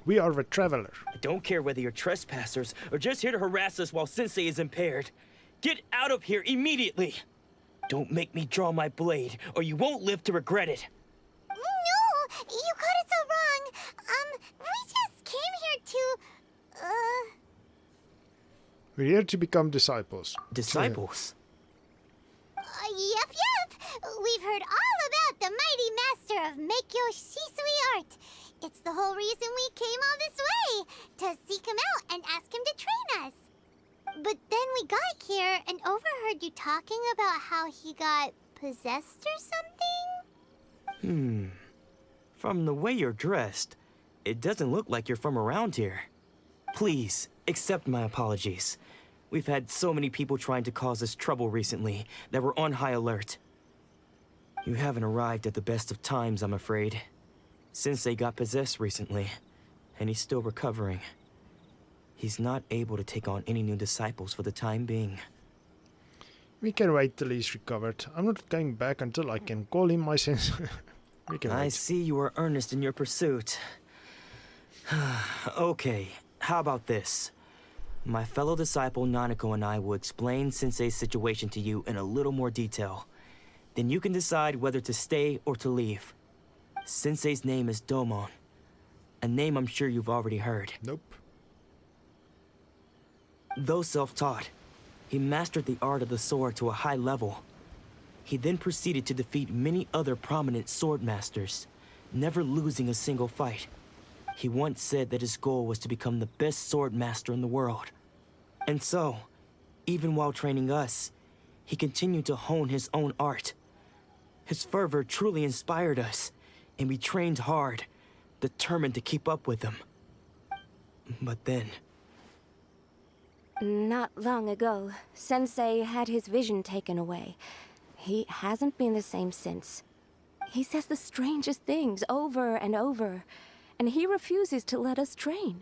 We are the traveler. I don't care whether you're trespassers or just here to harass us while Sensei is impaired. Get out of here immediately! Don't make me draw my blade, or you won't live to regret it. No! You got it so wrong. We just came here to... We're here to become disciples. Disciples? Yep. We've heard all about the mighty master of Meikyo Shisui art. It's the whole reason we came all this way, to seek him out and ask him to train us. But then we got here and overheard you talking about how he got possessed or something? From the way you're dressed, it doesn't look like you're from around here. Please, accept my apologies. We've had so many people trying to cause us trouble recently that we're on high alert. You haven't arrived at the best of times, I'm afraid. Sensei got possessed recently, and he's still recovering. He's not able to take on any new disciples for the time being. We can wait till he's recovered. I'm not going back until I can call him my sensei. We can I wait. see you are earnest in your pursuit. Okay, how about this? My fellow disciple Nanako and I will explain Sensei's situation to you in a little more detail. Then you can decide whether to stay or to leave. Sensei's name is Domon, a name I'm sure you've already heard. Nope. Though self-taught, he mastered the art of the sword to a high level. He then proceeded to defeat many other prominent sword masters, never losing a single fight. He once said that his goal was to become the best sword master in the world. And so, even while training us, he continued to hone his own art. His fervor truly inspired us, and we trained hard, determined to keep up with him. But then... Not long ago, Sensei had his vision taken away. He hasn't been the same since. He says the strangest things over and over, and he refuses to let us train.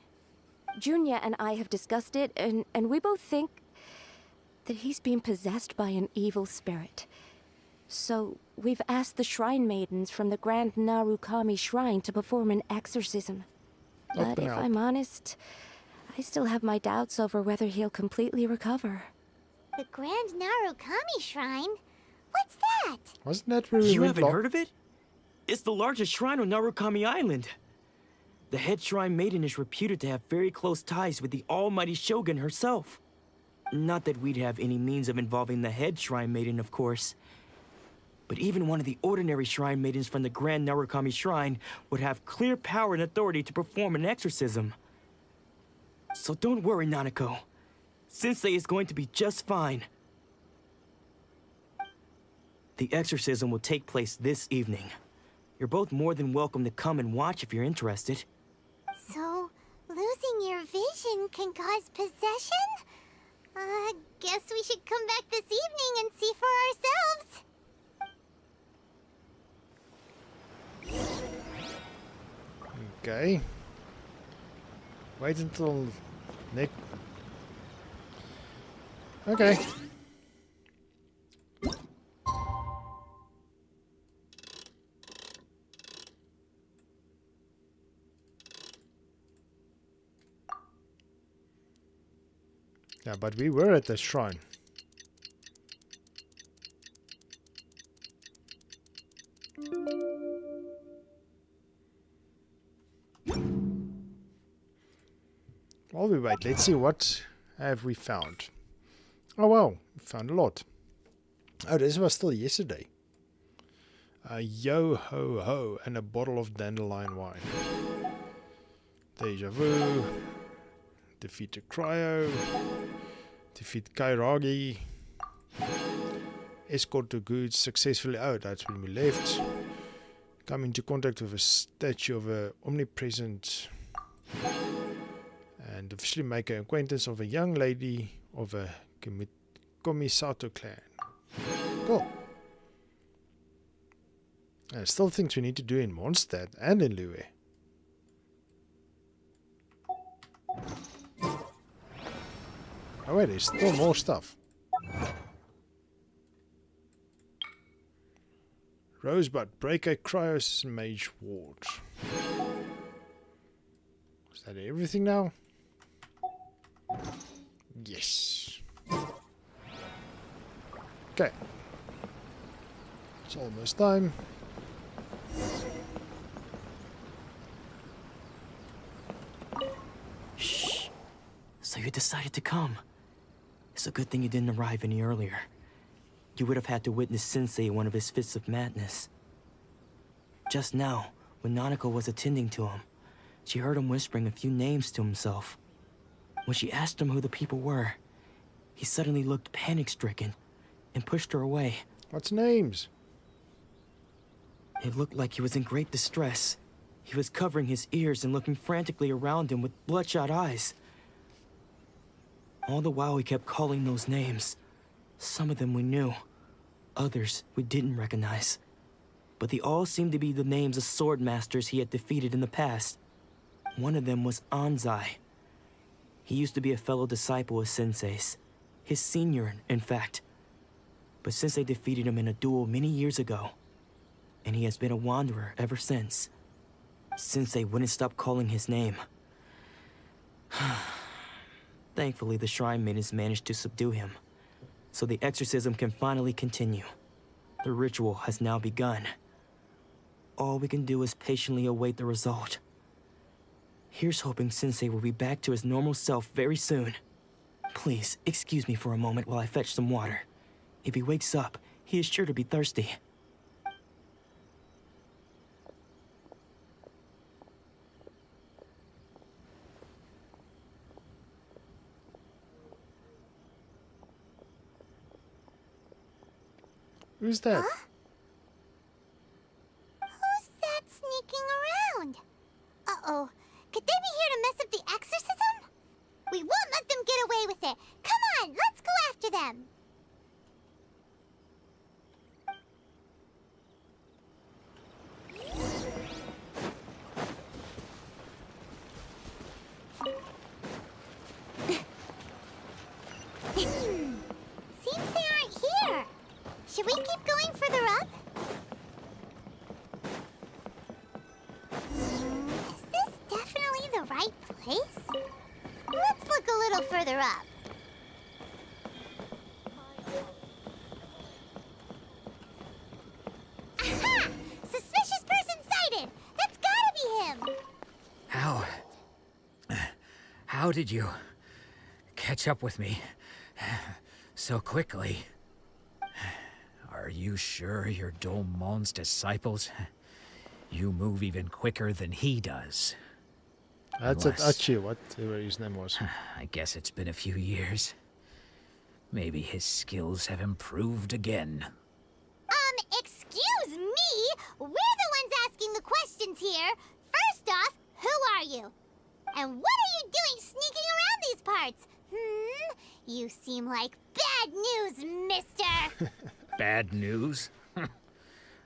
Junya and I have discussed it, and we both think that he's been possessed by an evil spirit. So we've asked the shrine maidens from the Grand Narukami Shrine to perform an exorcism. But if I'm honest, I still have my doubts over whether he'll completely recover. The Grand Narukami Shrine? What's that? Wasn't that where we You went haven't heard of it? It's the largest shrine on Narukami Island. The head shrine maiden is reputed to have very close ties with the almighty Shogun herself. Not that we'd have any means of involving the head shrine maiden, of course. But even one of the ordinary shrine maidens from the Grand Narukami Shrine would have clear power and authority to perform an exorcism. So don't worry, Nanako. Sensei is going to be just fine. The exorcism will take place this evening. You're both more than welcome to come and watch if you're interested. So, losing your vision can cause possession? Guess we should come back this evening and see for ourselves. Okay. Wait until next. Okay. Yeah, but we were at the shrine. While we wait, let's see what have we found. Oh wow, we found a lot. Oh, this was still yesterday. A yo ho ho and a bottle of dandelion wine. Deja vu. Defeat the cryo. Defeat Kairagi. Escort the goods successfully out. That's when we left. Come into contact with a statue of a omnipresent. And officially make an acquaintance of a young lady of a Komisato clan. Cool. And still things we need to do in Mondstadt and in Lue. Oh wait, there's still more stuff. Rosebud, break a Cryos Mage Ward. Is that everything now? Yes. Okay. It's almost time. Shh. So you decided to come. It's a good thing you didn't arrive any earlier. You would have had to witness Sensei in one of his fits of madness. Just now, when Nanako was attending to him, she heard him whispering a few names to himself. When she asked him who the people were, he suddenly looked panic-stricken and pushed her away. What's names? It looked like he was in great distress. He was covering his ears and looking frantically around him with bloodshot eyes. All the while he kept calling those names. Some of them we knew, others we didn't recognize. But they all seemed to be the names of sword masters he had defeated in the past. One of them was Anzai. He used to be a fellow disciple of Sensei's. His senior, in fact. But Sensei defeated him in a duel many years ago. And he has been a wanderer ever since. Sensei wouldn't stop calling his name. Thankfully, the shrine maidens managed to subdue him. So the exorcism can finally continue. The ritual has now begun. All we can do is patiently await the result. Here's hoping Sensei will be back to his normal self very soon. Please, excuse me for a moment while I fetch some water. If he wakes up, he is sure to be thirsty. Who's that? Huh? Who's that sneaking around? Uh-oh. Could they be here to mess up the exorcism? We won't let them get away with it. Come on, let's go after them. Seems they aren't here. Should we keep going further up? Is this definitely the right place? Let's look a little further up. Aha! Suspicious person sighted! That's gotta be him! How did you catch up with me so quickly? Are you sure you're Dolmon's disciples? You move even quicker than he does. That's it, Unless- Achi, whatever his name was. I guess it's been a few years. Maybe his skills have improved again. Excuse me? We're the ones asking the questions here. First off, who are you? And what are you doing sneaking around these parts? You seem like bad news, mister. Bad news?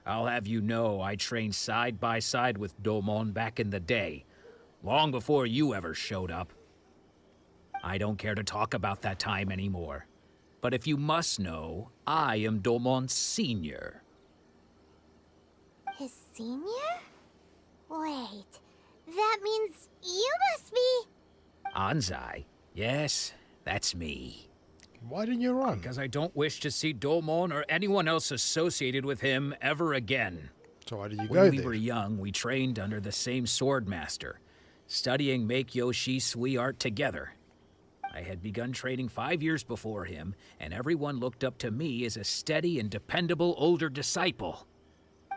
I'll have you know I trained side by side with Domon back in the day, long before you ever showed up. I don't care to talk about that time anymore. But if you must know, I am Domon's senior. His senior? Wait, that means you must be... Anzai? Yes, that's me. Why didn't you run? Because I don't wish to see Domon or anyone else associated with him ever again. So why did you go When we there? were young, we trained under the same sword master, studying Meikyo Shisui art together. I had begun training 5 years before him, and everyone looked up to me as a steady and dependable older disciple.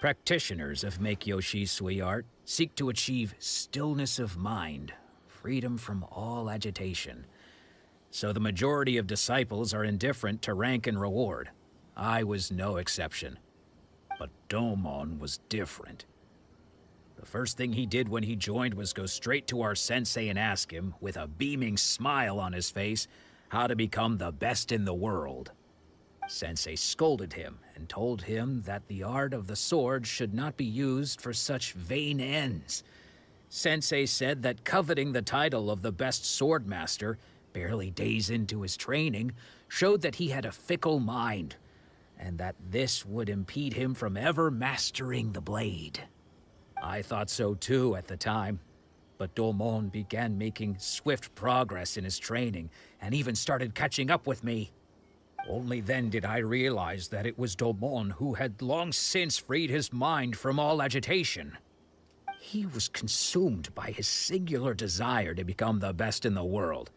Practitioners of Meikyo Shisui art seek to achieve stillness of mind, freedom from all agitation. So the majority of disciples are indifferent to rank and reward. I was no exception. But Domon was different. The first thing he did when he joined was go straight to our sensei and ask him, with a beaming smile on his face, how to become the best in the world. Sensei scolded him and told him that the art of the sword should not be used for such vain ends. Sensei said that coveting the title of the best sword master, barely days into his training, showed that he had a fickle mind, and that this would impede him from ever mastering the blade. I thought so too at the time, but Domon began making swift progress in his training, and even started catching up with me. Only then did I realize that it was Domon who had long since freed his mind from all agitation. He was consumed by his singular desire to become the best in the world.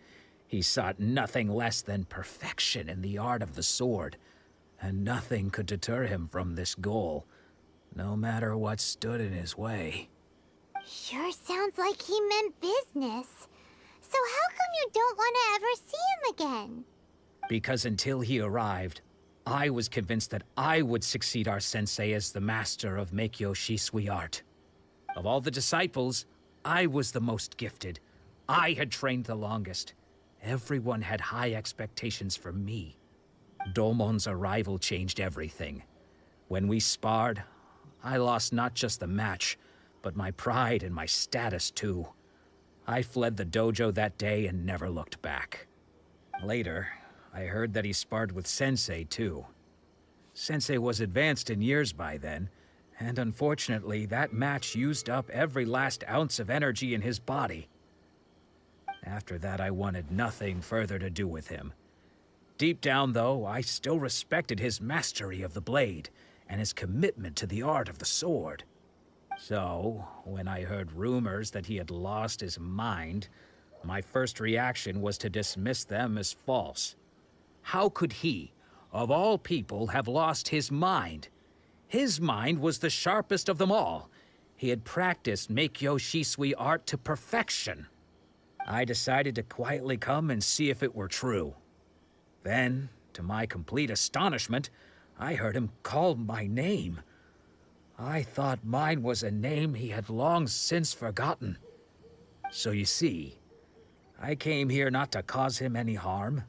He sought nothing less than perfection in the art of the sword, and nothing could deter him from this goal, no matter what stood in his way. Sure sounds like he meant business. So how come you don't want to ever see him again? Because until he arrived, I was convinced that I would succeed our sensei as the master of Meikyo Shisui art. Of all the disciples, I was the most gifted. I had trained the longest. Everyone had high expectations for me. Domon's arrival changed everything. When we sparred, I lost not just the match, but my pride and my status too. I fled the dojo that day and never looked back. Later, I heard that he sparred with Sensei too. Sensei was advanced in years by then, and unfortunately that match used up every last ounce of energy in his body. After that, I wanted nothing further to do with him. Deep down, though, I still respected his mastery of the blade and his commitment to the art of the sword. So, when I heard rumors that he had lost his mind, my first reaction was to dismiss them as false. How could he, of all people, have lost his mind? His mind was the sharpest of them all. He had practiced Meikyo Shisui art to perfection. I decided to quietly come and see if it were true. Then, to my complete astonishment, I heard him call my name. I thought mine was a name he had long since forgotten. So you see, I came here not to cause him any harm.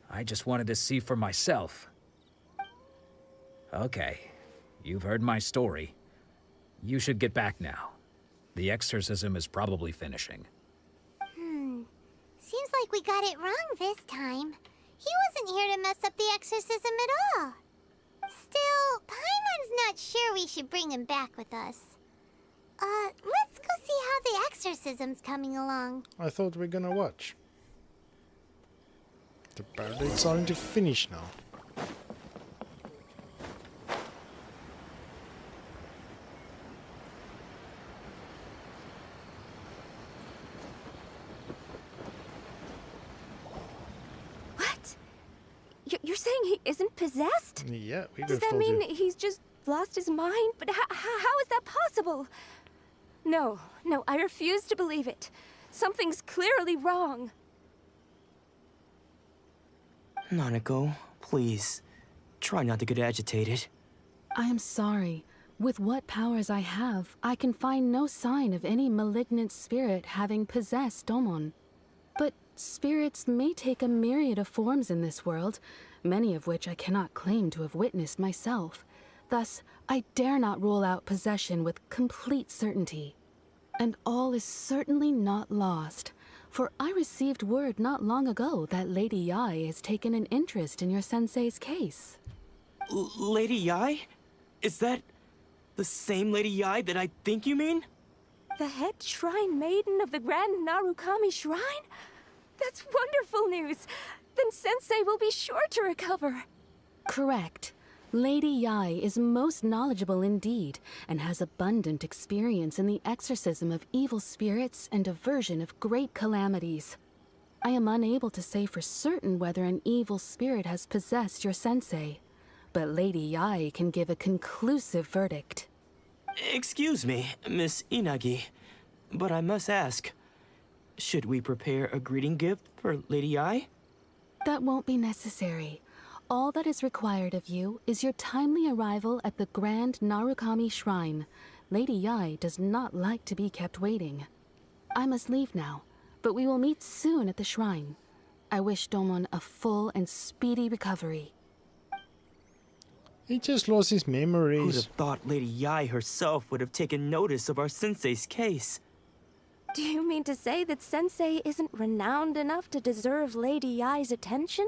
I just wanted to see for myself. Okay, you've heard my story. You should get back now. The exorcism is probably finishing. Seems like we got it wrong this time. He wasn't here to mess up the exorcism at all. Still, Paimon's not sure we should bring him back with us. Let's go see how the exorcism's coming along. I thought we were gonna watch. Apparently it's starting to finish now. What? You're saying he isn't possessed? Yeah, we Does could have that told mean you. he's just lost his mind? But how is that possible? No, I refuse to believe it. Something's clearly wrong. Nanako, please, try not to get agitated. I am sorry. With what powers I have, I can find no sign of any malignant spirit having possessed Domon. But spirits may take a myriad of forms in this world, many of which I cannot claim to have witnessed myself. Thus, I dare not rule out possession with complete certainty. And all is certainly not lost, for I received word not long ago that Lady Yai has taken an interest in your sensei's case. Lady Yai? Is that the same Lady Yai that I think you mean? The head shrine maiden of the Grand Narukami Shrine? That's wonderful news! Then Sensei will be sure to recover. Correct. Lady Yai is most knowledgeable indeed, and has abundant experience in the exorcism of evil spirits and aversion of great calamities. I am unable to say for certain whether an evil spirit has possessed your sensei, but Lady Yai can give a conclusive verdict. Excuse me, Miss Inagi, but I must ask, should we prepare a greeting gift for Lady Yai? That won't be necessary. All that is required of you is your timely arrival at the Grand Narukami Shrine. Lady Yai does not like to be kept waiting. I must leave now, but we will meet soon at the shrine. I wish Domon a full and speedy recovery. He just lost his Who'd memories. have thought Lady Yai herself would have taken notice of our sensei's case? Do you mean to say that Sensei isn't renowned enough to deserve Lady Yai's attention?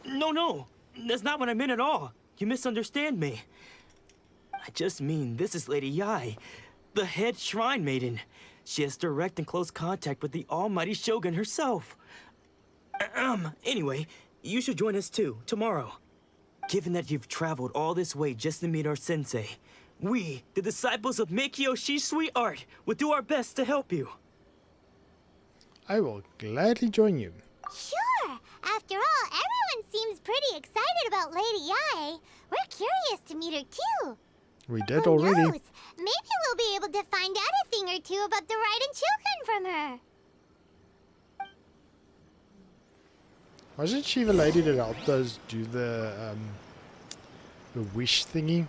No, that's not what I meant at all. You misunderstand me. I just mean this is Lady Yai, the head shrine maiden. She has direct and close contact with the almighty Shogun herself. Anyway, you should join us too, tomorrow. Given that you've traveled all this way just to meet our sensei, we, the disciples of Meikyo Shisui Art, will do our best to help you. I will gladly join you. Sure! After all, everyone seems pretty excited about Lady Yai. We're curious to meet her too. We did Who already. knows? Maybe we'll be able to find out a thing or two about the Raiden children from her. Wasn't she the lady that helped us do the wish thingy?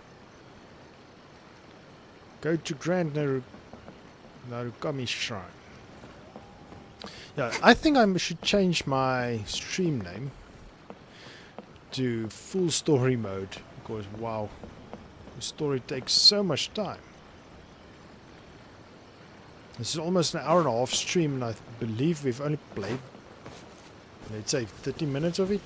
Go to Grand Narukami Shrine. Yeah, I think I should change my stream name to full story mode because wow, the story takes so much time. This is almost an hour and a half stream, and I believe we've only played, let's say, 30 minutes of it.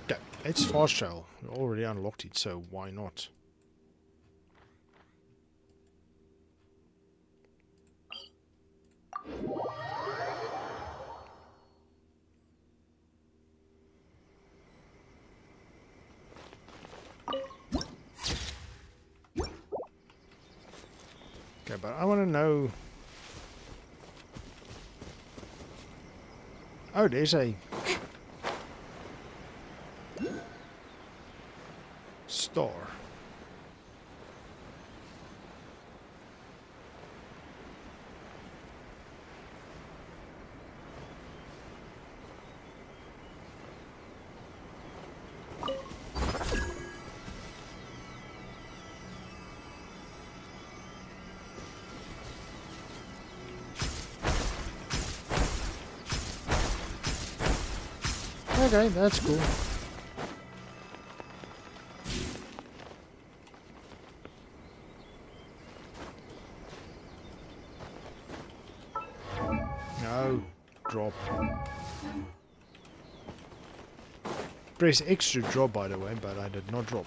Okay, let's fast travel. We already unlocked it, so why not? Okay, but I want to know... Oh, there's a... store. Okay, that's cool. No, drop. Press X to drop, by the way, but I did not drop.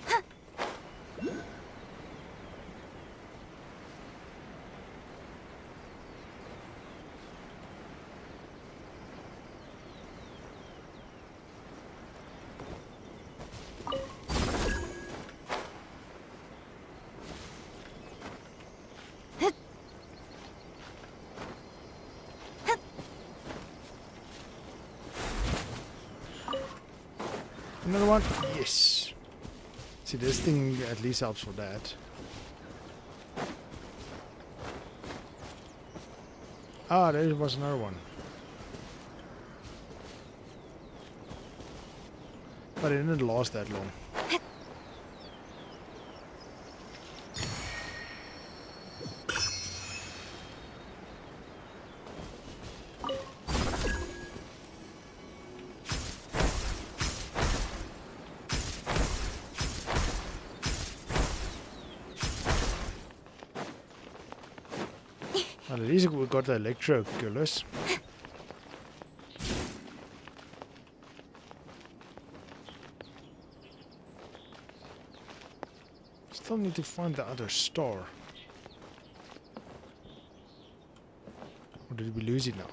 Another one? Yes. See, this thing at least helps for that. Ah, there was another one. But it didn't last that long. Well, at least we got the electro killers. Still need to find the other star. Or did we lose it now?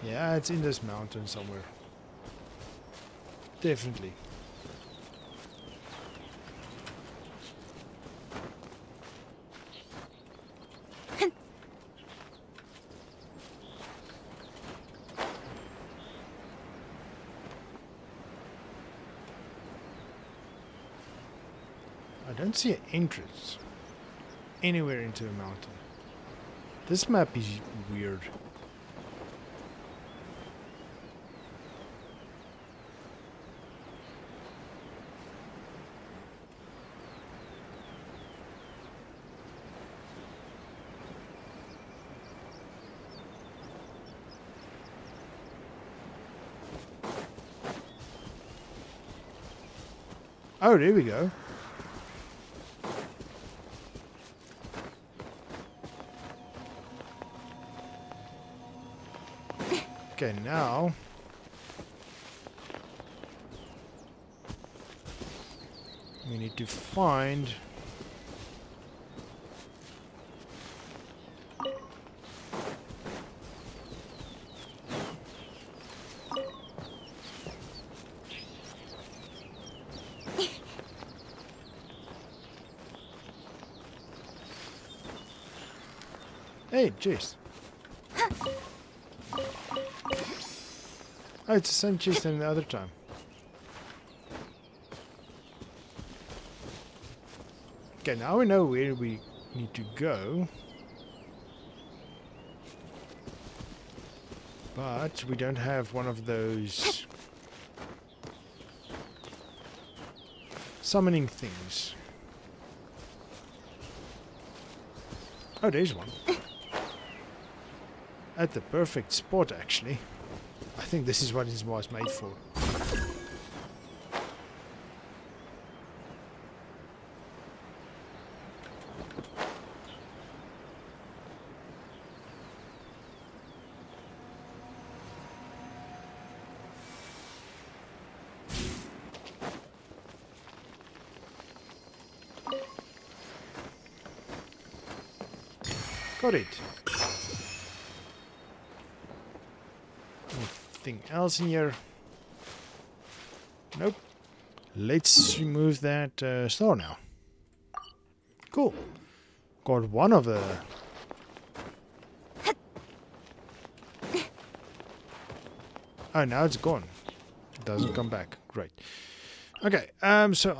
Yeah, it's in this mountain somewhere. Definitely. I don't see an entrance anywhere into a mountain. This map is weird. Oh, there we go. Okay, now we need to find Hey, jeez. Oh, it's the same chest than the other time. Okay, now we know where we need to go. But we don't have one of those summoning things. Oh, there's one. At the perfect spot, actually. I think this is what it was made for. Got it. Anything else in here? Nope. Let's remove that star now. Cool. Got one of the... Oh, now it's gone. It doesn't come back. Great. Okay, so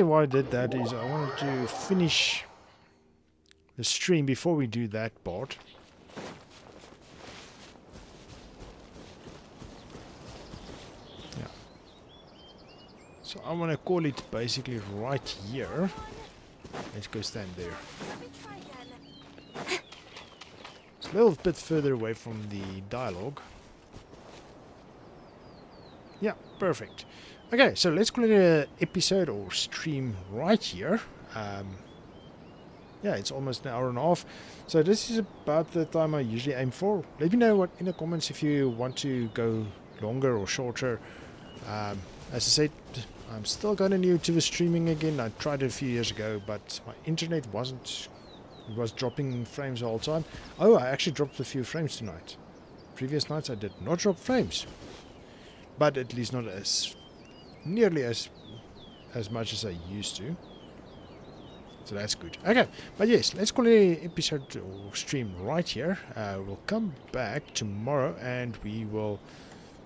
what I did that is I wanted to finish the stream before we do that part. Yeah. So I want to call it basically right here. Let's go stand there. It's a little bit further away from the dialogue. Yeah, perfect. Okay, so let's call it an episode or stream right here. Yeah, it's almost an hour and a half. So this is about the time I usually aim for. Let me know what in the comments if you want to go longer or shorter. As I said, I'm still kind of new to the streaming again. I tried it a few years ago, but my internet wasn't... It was dropping frames the whole time. Oh, I actually dropped a few frames tonight. Previous nights I did not drop frames. But at least not as... nearly as much as I used to. So that's good. Okay, but yes, let's call it an episode or stream right here. We'll come back tomorrow and we will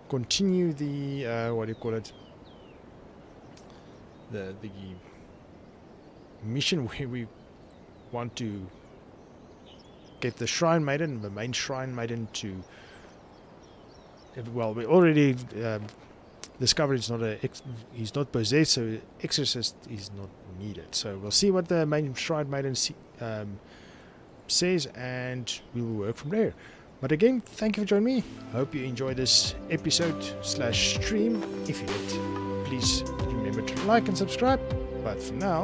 continue the what do you call it? The mission where we want to get the Shrine Maiden, the main Shrine Maiden, to. Well, we already discovered he's not possessed, so exorcist is not needed. So we'll see what the main Shrine Maiden says, and we'll work from there. But again, thank you for joining me. Hope you enjoyed this episode / stream. If you did, please remember to like and subscribe. But for now,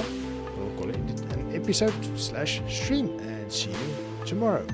we'll call it an episode / stream, and see you tomorrow.